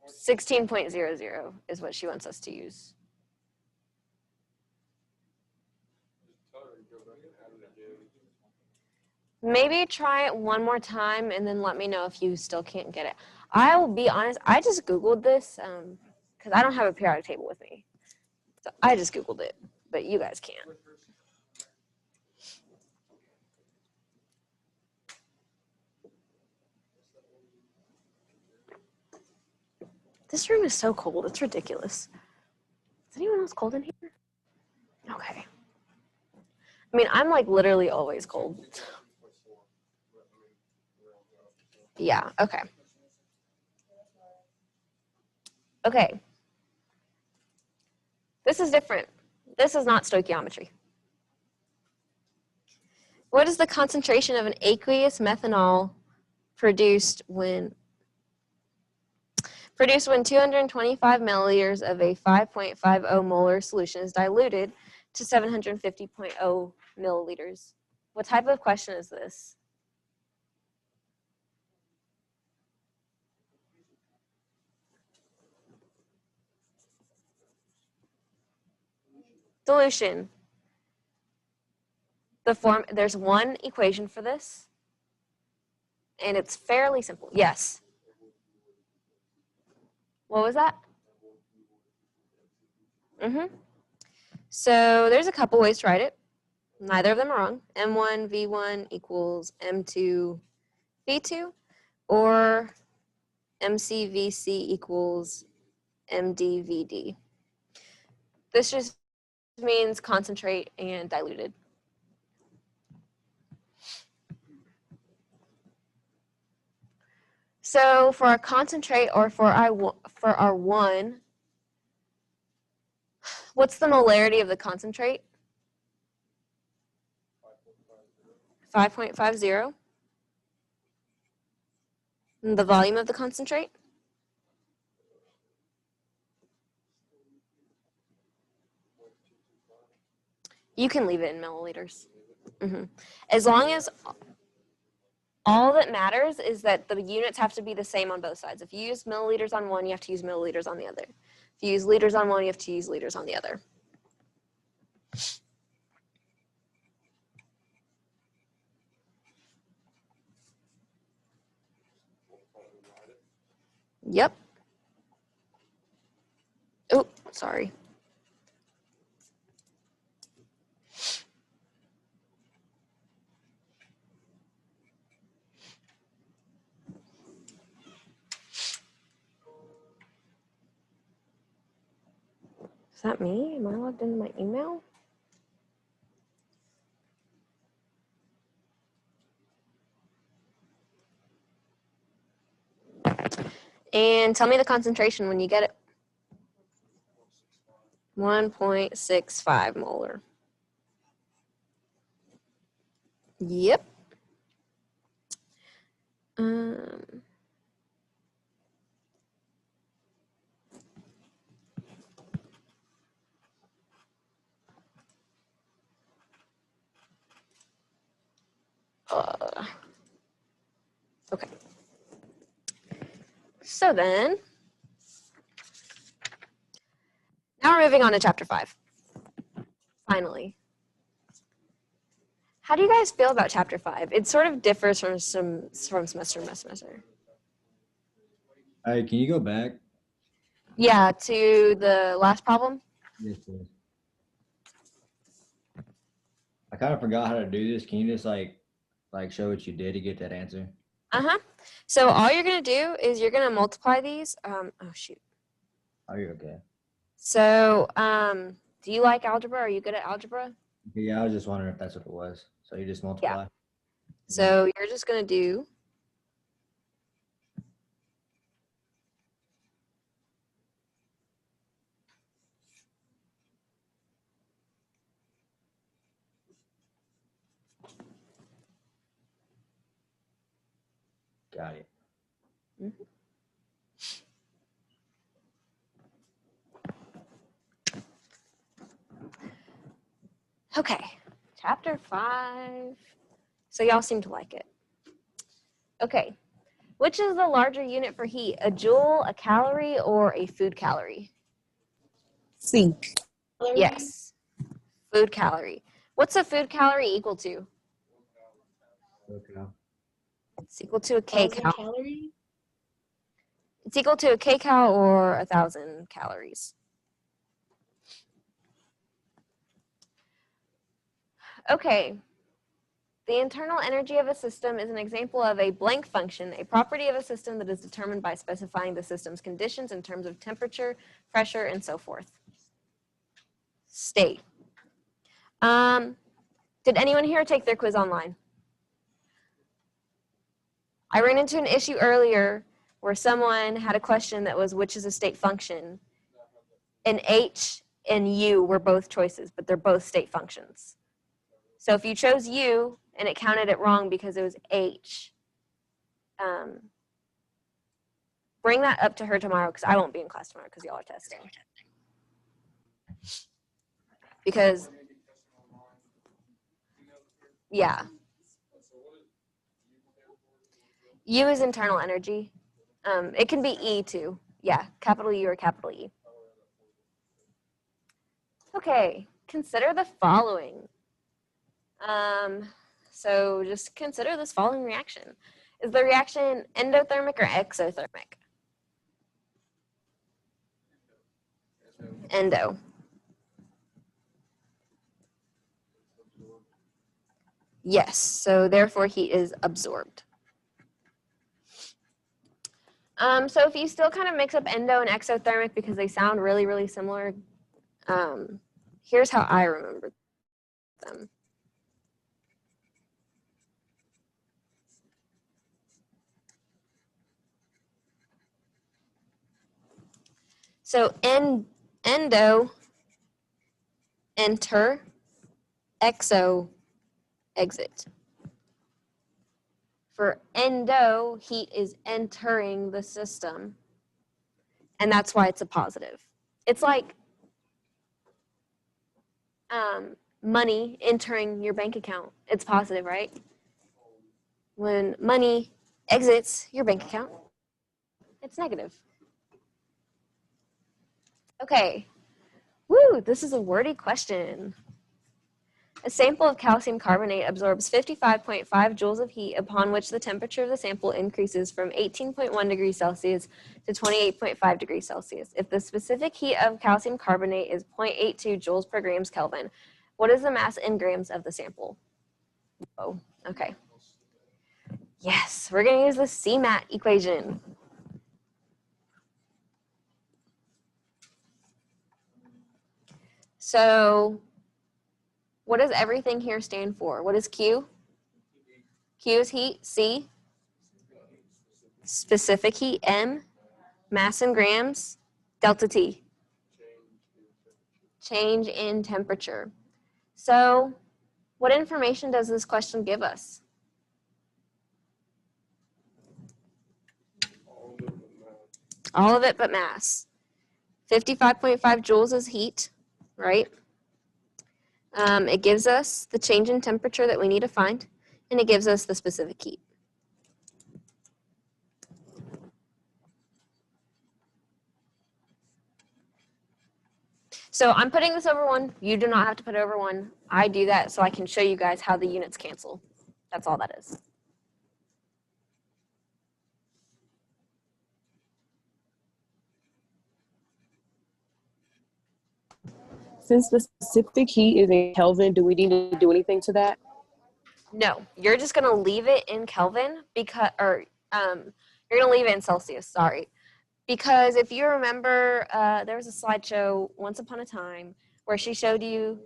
16.00 is what she wants us to use. Just tell her to go back and add it again. Maybe try it one more time and then let me know if you still can't get it. I will be honest, I just Googled this because I don't have a periodic table with me. So I just Googled it, but you guys can't. This room is so cold. It's ridiculous. Is anyone else cold in here? Okay. I mean, I'm like literally always cold. Yeah, okay. Okay. This is different. This is not stoichiometry. What is the concentration of an aqueous methanol produced when 225 milliliters of a 5.50 molar solution is diluted to 750.0 milliliters? What type of question is this? Dilution. There's one equation for this, and it's fairly simple. Yes. What was that? So there's a couple ways to write it. Neither of them are wrong. M1 V1 equals M2 V2, or MCVC equals MDVD. This just means concentrate and diluted. So for our concentrate or for our 1, what's the molarity of the concentrate? 5.50. And the volume of the concentrate? You can leave it in milliliters. As long as all that matters is that the units have to be the same on both sides. If you use milliliters on one, you have to use milliliters on the other. If you use liters on one, you have to use liters on the other. Yep. Oh, sorry. Is that me? Am I logged into my email? And tell me the concentration when you get it. 1.65 molar. Yep. Okay. So then, now we're moving on to chapter 5. Finally. How do you guys feel about chapter 5? It sort of differs from semester to semester. Hey, can you go back? Yeah, to the last problem. Yes, please. I kind of forgot how to do this. Can you just like show what you did to get that answer? So all you're gonna do is you're gonna multiply these. Oh shoot. Oh, you're okay. So do you like algebra? Are you good at algebra? Okay, yeah, I was just wondering if that's what it was. So you just multiply. So you're just gonna do Got it. okay. Chapter 5. So y'all seem to like it. Okay. Which is the larger unit for heat? A joule, a calorie, or a food calorie? Sink. Yes. Food calorie. What's a food calorie equal to? Okay. It's equal to a kcal. Calorie? It's equal to a kcal or 1,000 calories. Okay. The internal energy of a system is an example of a blank function, a property of a system that is determined by specifying the system's conditions in terms of temperature, pressure, and so forth. State. Did anyone here take their quiz online? I ran into an issue earlier where someone had a question that was, which is a state function? And H and U were both choices, but they're both state functions. So if you chose U and it counted it wrong because it was H, bring that up to her tomorrow because I won't be in class tomorrow because y'all are testing. Because, yeah. U is internal energy. It can be E too. Yeah, capital U or capital E. Okay, consider the following. So just consider this following reaction. Is the reaction endothermic or exothermic? Endo. Yes, so therefore heat is absorbed. So if you still kind of mix up endo and exothermic because they sound really, really similar, here's how I remember them. So endo, enter, exo, exit. For endo, heat is entering the system, and that's why it's a positive. It's like money entering your bank account. It's positive, right? When money exits your bank account, it's negative. Okay. Woo, this is a wordy question. A sample of calcium carbonate absorbs 55.5 joules of heat upon which the temperature of the sample increases from 18.1 degrees Celsius to 28.5 degrees Celsius. If the specific heat of calcium carbonate is 0.82 joules per grams Kelvin, what is the mass in grams of the sample? Oh, okay. Yes, we're going to use the CMAT equation. So what does everything here stand for? What is Q? Q is heat. C? Specific heat. M? Mass in grams. Delta T? Change in temperature. So what information does this question give us? All of it but mass. 55.5 joules is heat, right? It gives us the change in temperature that we need to find, and it gives us the specific heat. So I'm putting this over 1. You do not have to put it over 1. I do that so I can show you guys how the units cancel. That's all that is. Since the specific heat is in Kelvin, do we need to do anything to that? No, you're just going to leave it in Kelvin because, or you're going to leave it in Celsius, sorry. Because if you remember, there was a slideshow once upon a time where she showed you,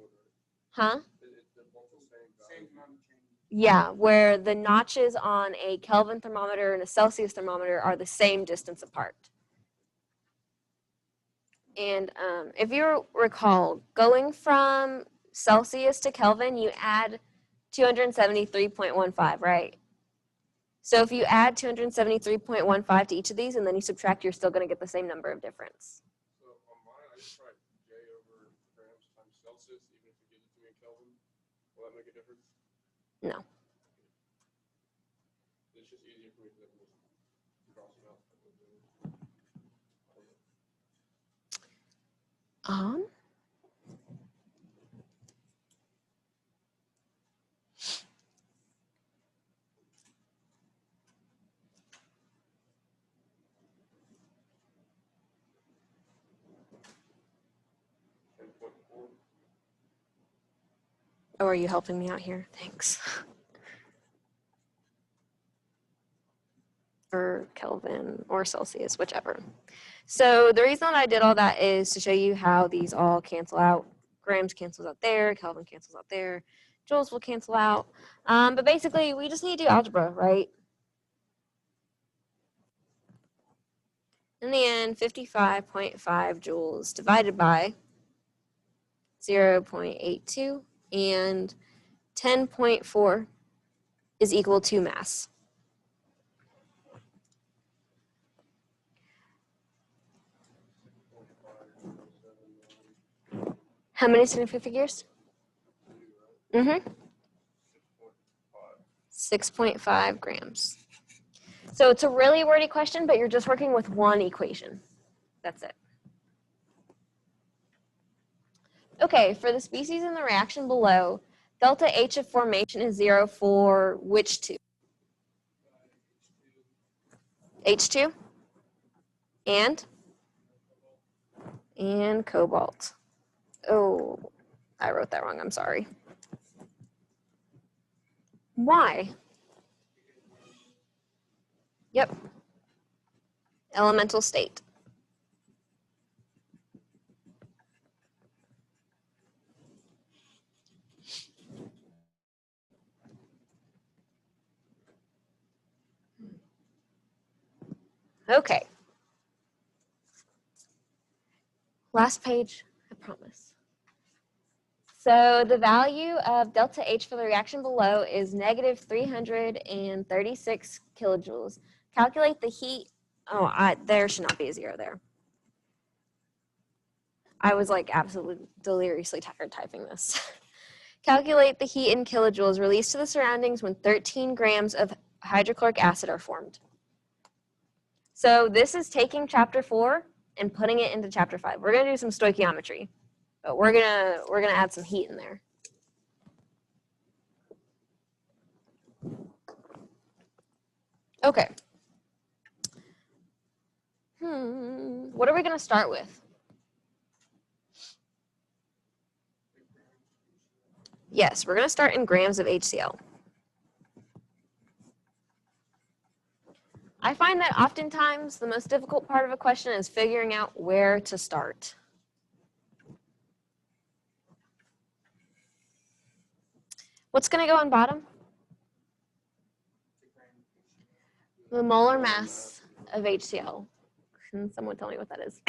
huh? They're both the same Same value. amount of change. Yeah, where the notches on a Kelvin thermometer and a Celsius thermometer are the same distance apart. And if you recall, going from Celsius to Kelvin, you add 273.15, right? So if you add 273.15 to each of these and then you subtract, you're still going to get the same number of difference. So on mine, I just write J over grams times Celsius, even if you give it to me in Kelvin. Will that make a difference? No. It's just easier for me to just cross it out. Um, Oh, are you helping me out here? Thanks. Or Kelvin or Celsius, whichever. So the reason that I did all that is to show you how these all cancel out. Grams cancels out there, Kelvin cancels out there, joules will cancel out. But basically, we just need to do algebra, right? In the end, 55.5 joules divided by 0.82 and 10.4 is equal to mass. How many significant figures? Mm-hmm. 6.5 grams. So it's a really wordy question, but you're just working with one equation. That's it. Okay, for the species in the reaction below, delta H of formation is 0 for which two? H2 and cobalt. Oh, I wrote that wrong. I'm sorry. Why? Yep. Elemental state. Okay. Last page, I promise. So the value of delta H for the reaction below is negative 336 kilojoules. Calculate the heat. Oh, there should not be a 0 there. I was like absolutely deliriously tired typing this. Calculate the heat in kilojoules released to the surroundings when 13 grams of hydrochloric acid are formed. So this is taking chapter 4 and putting it into chapter 5. We're gonna do some stoichiometry, but we're gonna add some heat in there. Okay. What are we gonna start with? Yes, we're gonna start in grams of HCl. I find that oftentimes the most difficult part of a question is figuring out where to start. What's going to go on bottom? The molar mass of HCl. Can someone tell me what that is?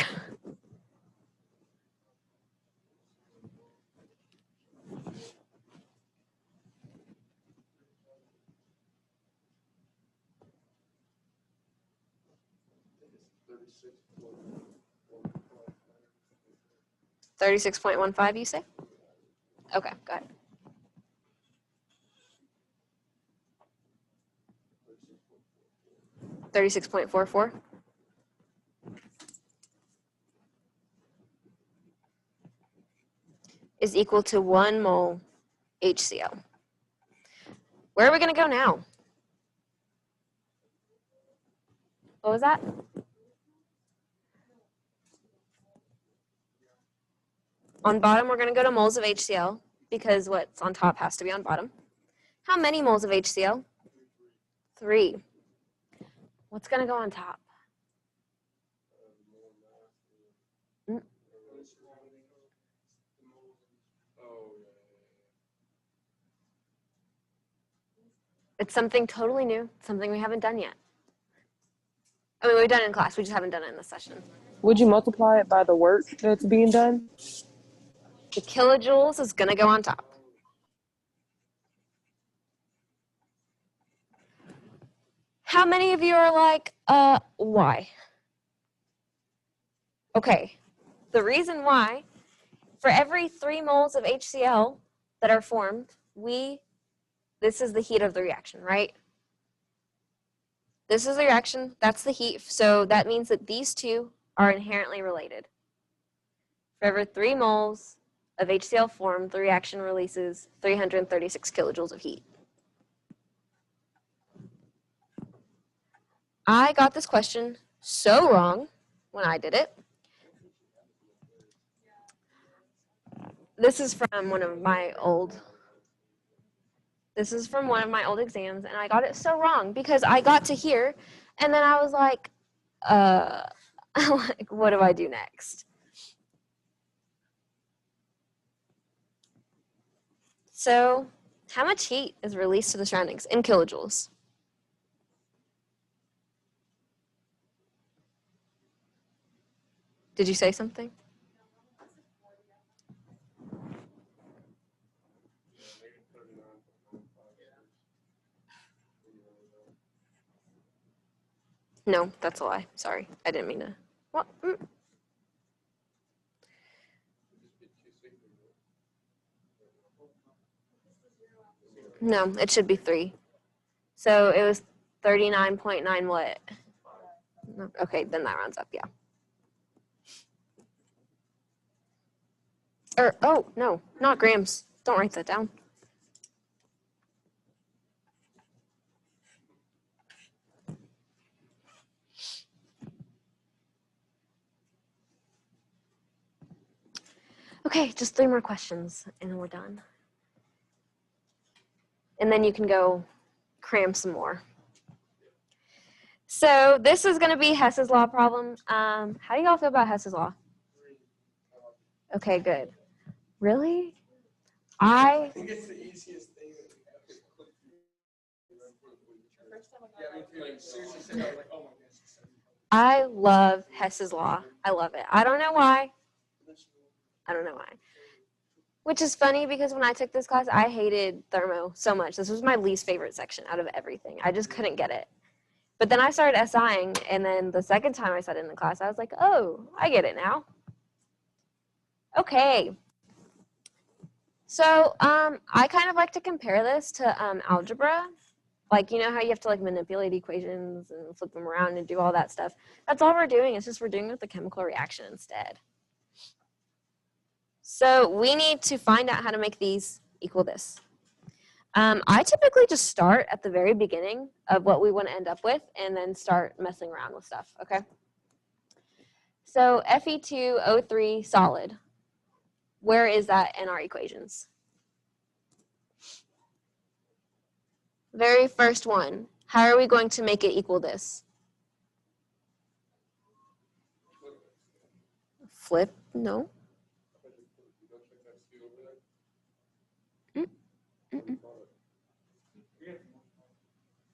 36.15, you say? Okay, go ahead. 36.44. is equal to 1 mole HCl. Where are we going to go now? What was that? On bottom, we're going to go to moles of HCl because what's on top has to be on bottom. How many moles of HCl? 3. What's going to go on top? Mm. It's something totally new, something we haven't done yet. I mean, we've done it in class, we just haven't done it in this session. Would you multiply it by the work that's being done? The kilojoules is going to go on top. How many of you are like, why? Okay, the reason why, for every 3 moles of HCl that are formed, this is the heat of the reaction, right? This is the reaction, that's the heat, so that means that these two are inherently related. For every 3 moles of HCl formed, the reaction releases 336 kilojoules of heat. I got this question so wrong when I did it. This is from one of my old exams, and I got it so wrong because I got to here, and then I was like, like, what do I do next? So, how much heat is released to the surroundings in kilojoules? Did you say something? No, that's a lie. Sorry, I didn't mean to. What? No, it should be 3. So it was 39.9 what? Okay, then that rounds up, yeah. Oh, no, not grams. Don't write that down. Okay, just 3 more questions, and then we're done. And then you can go cram some more. So this is going to be Hess's Law problem. How do y'all feel about Hess's Law? Okay, good. Really? I think it's the easiest thing that we have. Yeah, me too. Like, seriously, said that, like, oh my goodness. I love Hess's Law. I love it. I don't know why. Which is funny because when I took this class, I hated thermo so much. This was my least favorite section out of everything. I just couldn't get it. But then I started SIing, and then the second time I sat in the class, I was like, oh, I get it now. Okay. So I kind of like to compare this to algebra. Like, you know how you have to like manipulate equations and flip them around and do all that stuff? That's all we're doing. It's just we're doing it with the chemical reaction instead. So we need to find out how to make these equal this. I typically just start at the very beginning of what we want to end up with and then start messing around with stuff, okay? So Fe2O3 solid, where is that in our equations? Very first one, how are we going to make it equal this? Flip, no.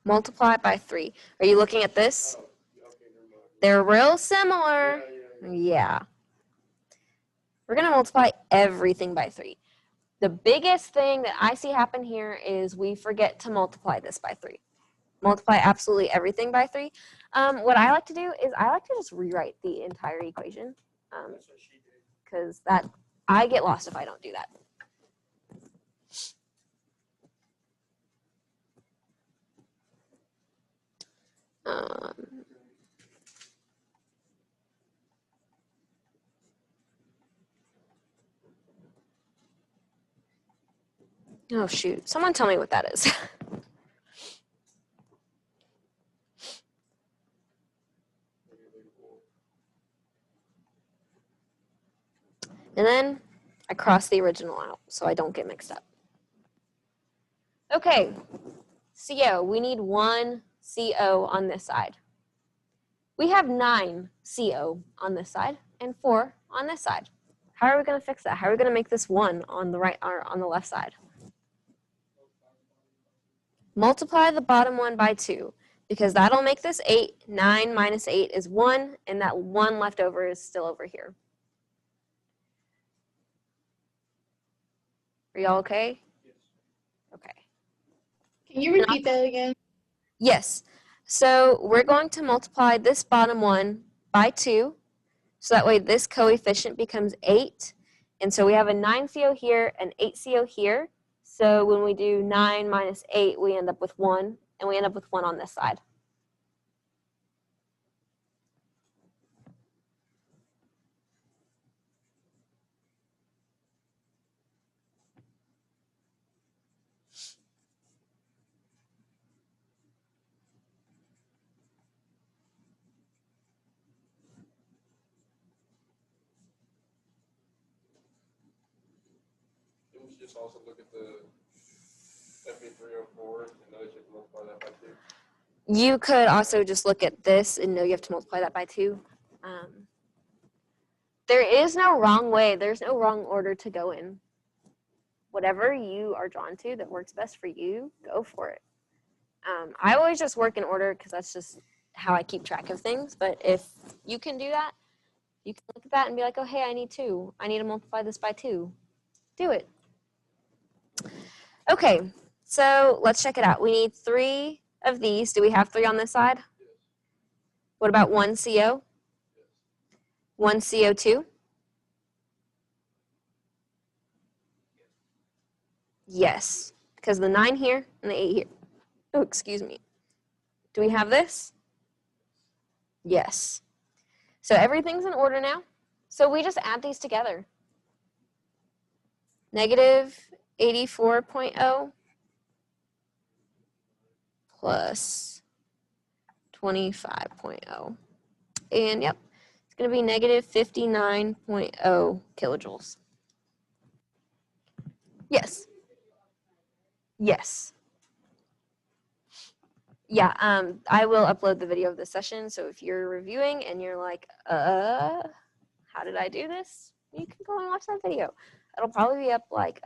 Multiply by 3. Are you looking at this? They're real similar. Yeah. We're going to multiply everything by 3. The biggest thing that I see happen here is we forget to multiply this by 3. Multiply absolutely everything by 3. What I like to do is I like to just rewrite the entire equation because I get lost if I don't do that. Oh, shoot. Someone tell me what that is. And then I cross the original out so I don't get mixed up. Okay, CO, we need 1 CO on this side. We have 9 CO on this side and 4 on this side. How are we going to fix that? How are we going to make this 1 on the right or on the left side? Multiply the bottom one by 2 because that'll make this 8. 9 minus 8 is 1, and that 1 left over is still over here. Are y'all okay? Okay. Can you repeat that again? Yes. So we're going to multiply this bottom one by 2. So that way this coefficient becomes 8. And so we have a 9 CO here, an 8 CO here. So when we do 9 minus 8, we end up with 1. And we end up with 1 on this side. Didn't you just also look at the FE304 and notice you have to multiply that by 2? You could also just look at this and know you have to multiply that by 2. There is no wrong way. There's no wrong order to go in. Whatever you are drawn to that works best for you, go for it. I always just work in order because that's just how I keep track of things. But if you can do that, you can look at that and be like, oh, hey, I need 2. I need to multiply this by 2. Do it. Okay, so let's check it out. We need 3 of these. Do we have 3 on this side? What about 1 CO? 1 CO2? Yes, because the 9 here and the 8 here. Oh, excuse me. Do we have this? Yes. So everything's in order now. So we just add these together. Negative 84.0 plus 25.0. And yep, it's going to be negative 59.0 kilojoules. Yes. Yes. Yeah, I will upload the video of this session. So if you're reviewing and you're like, how did I do this? You can go and watch that video. It'll probably be up like,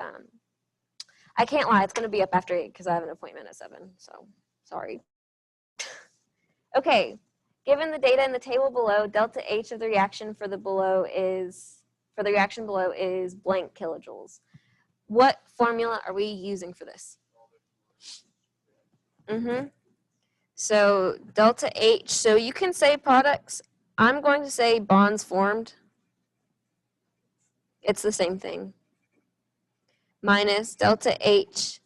I can't lie, it's going to be up after 8 because I have an appointment at 7. So sorry. Okay, given the data in the table below, delta H of the reaction for the reaction below is blank kilojoules. What formula are we using for this? So delta H, so you can say products. I'm going to say bonds formed. It's the same thing. Minus delta H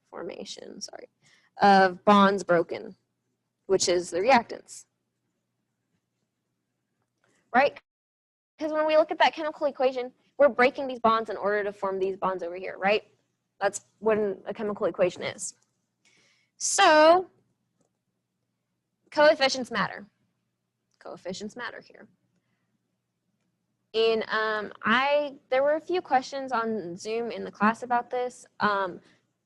formation, of bonds broken, which is the reactants. Right? Because when we look at that chemical equation, we're breaking these bonds in order to form these bonds over here, right? That's what a chemical equation is. So coefficients matter. Coefficients matter here. And there were a few questions on Zoom in the class about this.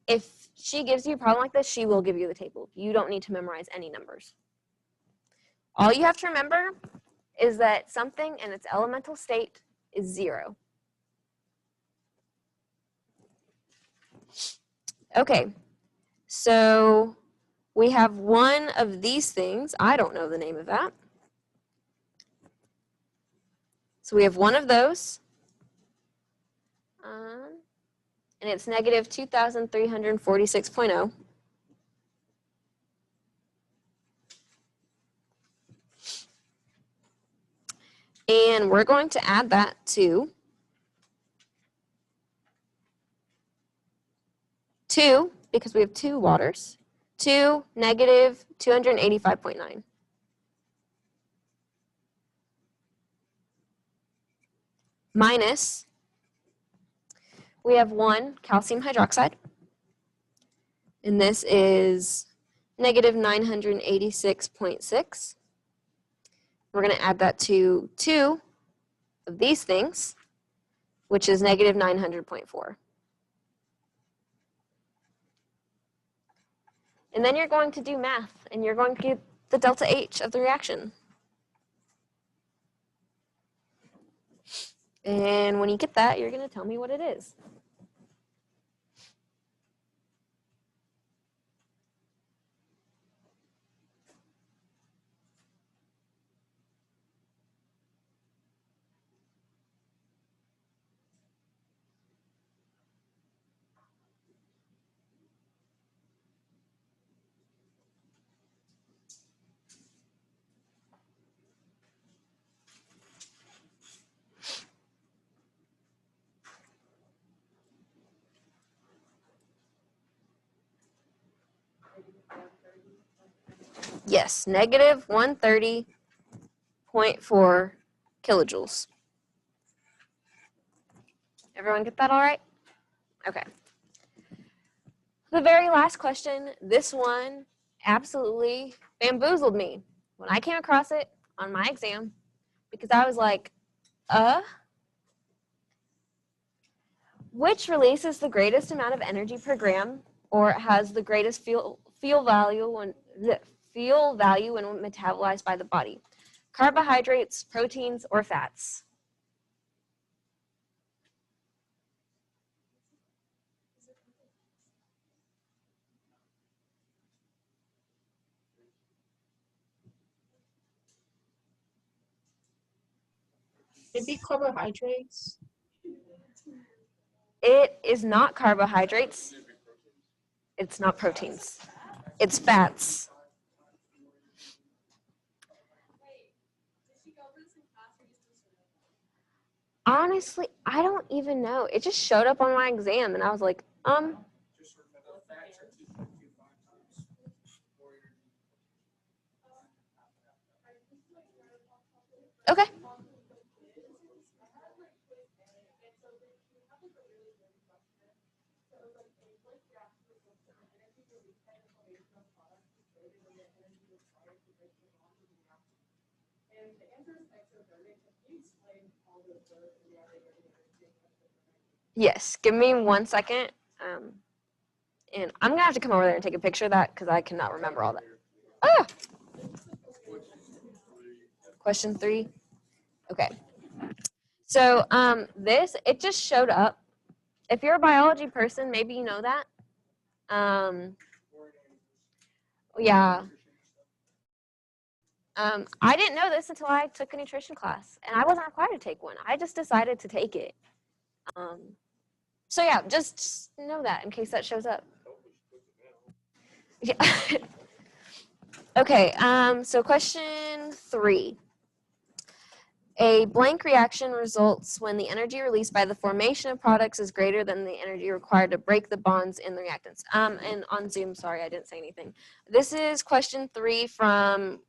If she gives you a problem like this, she will give you the table. You don't need to memorize any numbers. All you have to remember is that something in its elemental state is 0. Okay, so we have one of these things. I don't know the name of that. So we have one of those. And it's negative 2,346.0. And we're going to add that to 2, because we have 2 waters, to negative 285.9. Minus, we have 1 calcium hydroxide. And this is negative 986.6. We're going to add that to 2 of these things, which is negative 900.4. And then you're going to do math, and you're going to get the delta H of the reaction. And when you get that, you're going to tell me what it is. Yes, negative 130.4 kilojoules. Everyone get that all right? Okay. The very last question, this one absolutely bamboozled me when I came across it on my exam, because I was like, which releases the greatest amount of energy per gram or has the greatest fuel value when metabolized by the body? Carbohydrates, proteins, or fats? It'd be carbohydrates. It is not carbohydrates. It's not proteins. It's fats. Honestly, I don't even know. It just showed up on my exam, and I was like, Just remember fats are 2.25 times more energy. okay. Yes, give me 1 second. And I'm going to have to come over there and take a picture of that because I cannot remember all that. Ah! Question 3. Okay. So it just showed up. If you're a biology person, maybe you know that. Yeah. I didn't know this until I took a nutrition class, and I wasn't required to take one. I just decided to take it. So yeah, just know that in case that shows up. Yeah. Okay, so question 3. A blank reaction results when the energy released by the formation of products is greater than the energy required to break the bonds in the reactants. And on Zoom, sorry, I didn't say anything. This is question 3 from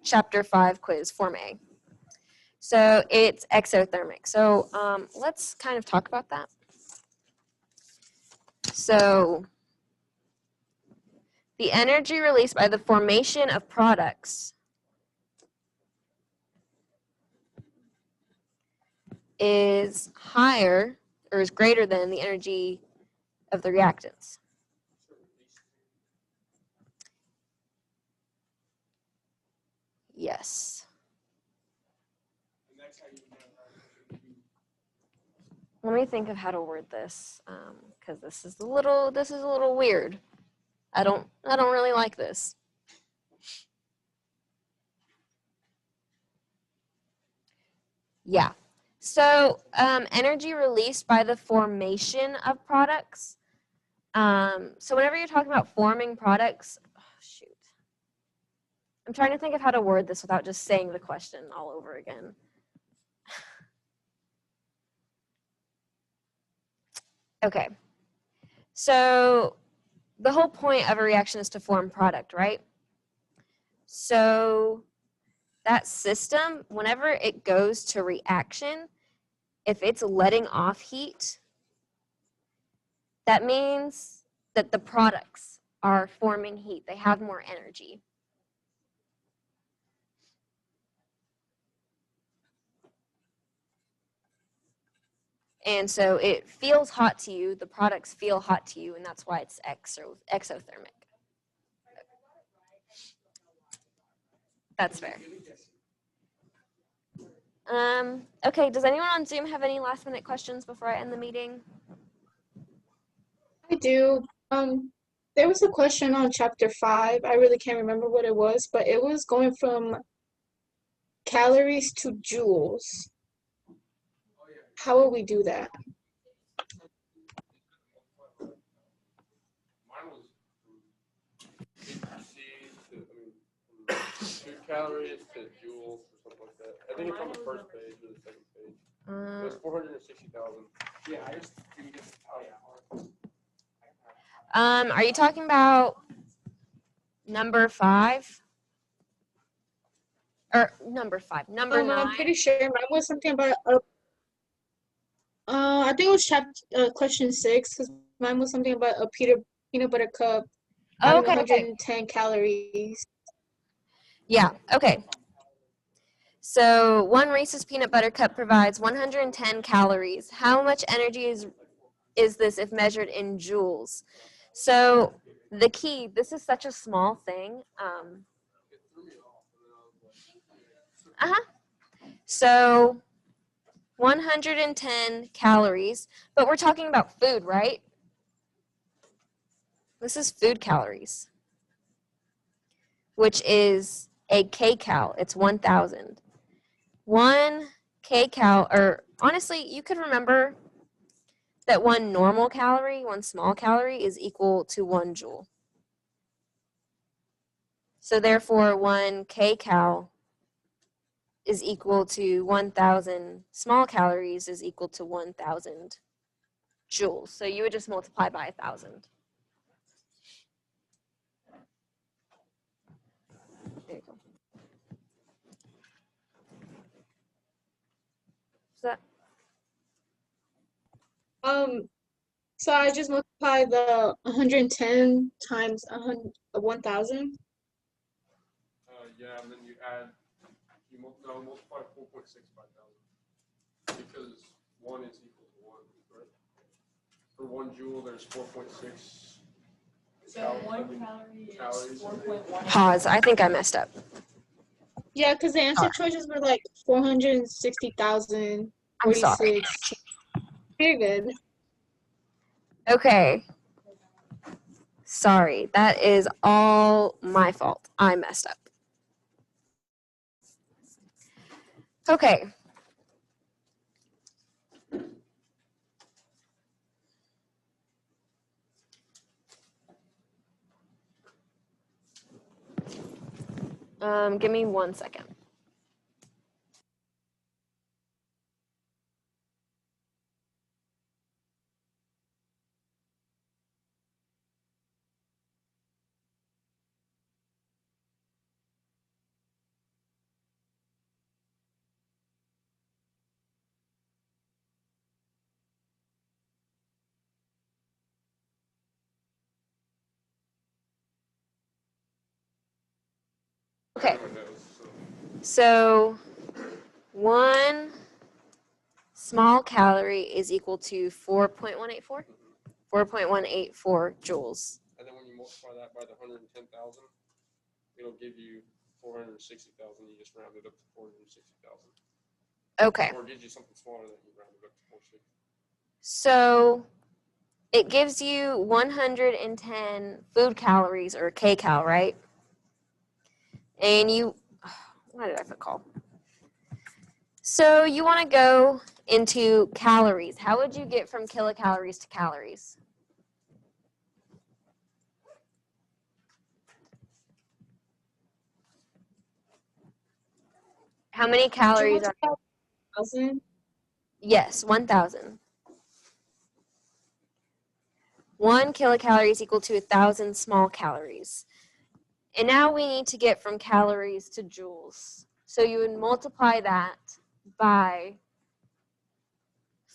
chapter 5 quiz, Form A. So it's exothermic. So let's kind of talk about that. So the energy released by the formation of products is higher or is greater than the energy of the reactants. Yes. Let me think of how to word this, because this is a little weird. I don't really like this. Yeah. So energy released by the formation of products. So whenever you're talking about forming products, shoot. I'm trying to think of how to word this without just saying the question all over again. Okay. So the whole point of a reaction is to form product, right? So that system, whenever it goes to reaction, if it's letting off heat, that means that the products are forming heat. They have more energy. And so it feels hot to you, the products feel hot to you, and that's why it's exothermic. That's fair. Okay, does anyone on Zoom have any last minute questions before I end the meeting? I do. There was a question on chapter 5. I really can't remember what it was, but it was going from calories to joules. How will we do that? Mine was from CC to, from food calories to joules or something like that. I think it's on the first page or the second page. It was 460,000. Yeah, I just do this, oh yeah. Are you talking about number 5? Or number 5, number 9? I'm pretty sure mine was something about I think it was chapter question 6, because mine was something about a peanut butter cup having Okay, 110 calories. Yeah, okay. So 1 Reese's peanut butter cup provides 110 calories. How much energy is this if measured in joules? So the key, this is such a small thing. It threw me off. And then I was like, So 110 calories, but we're talking about food, right? This is food calories, which is a kcal. It's 1,000. 1 kcal, or honestly, you could remember that 1 normal calorie, 1 small calorie is equal to 1 joule. So therefore, 1 kcal is equal to 1,000 small calories is equal to 1,000 joules. So you would just multiply by 1,000. There you go. So that, So I just multiply the 110 times 1,000. yeah, and then you add, multiply 4.6 by 1,000. Because 1 is equal to 1, right? For 1 joule, there's 4.6. So 1 calorie calories. is 4.1. pause. I think I messed up. Yeah, because the answer choices were like 460,000, I'm sorry. 46. Very good. Okay. Sorry. That is all my fault. I messed up. Okay. Give me 1 second. Okay. So 1 small calorie is equal to 4.184? 4.184 joules. And then when you multiply that by the 110,000, it'll give you 460,000. You just round it up to 460,000. Okay. Or it gives you something smaller than you round it up to 460. So it gives you 110 food calories, or kcal, right? And you, why did I put cal? So you want to go into calories. How would you get from kilocalories to calories? How many calories are? 1,000. Yes, 1,000. 1 kilocalorie is equal to 1,000 small calories. And now we need to get from calories to joules. So you would multiply that by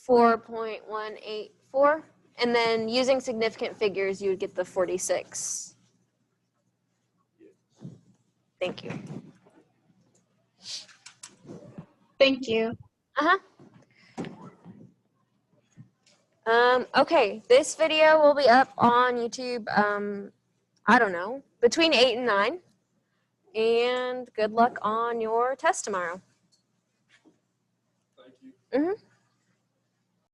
4.184, And then using significant figures, you would get the 46. Thank you. Thank you. Okay, this video will be up on YouTube, I don't know, between 8 and 9. And good luck on your test tomorrow. Thank you.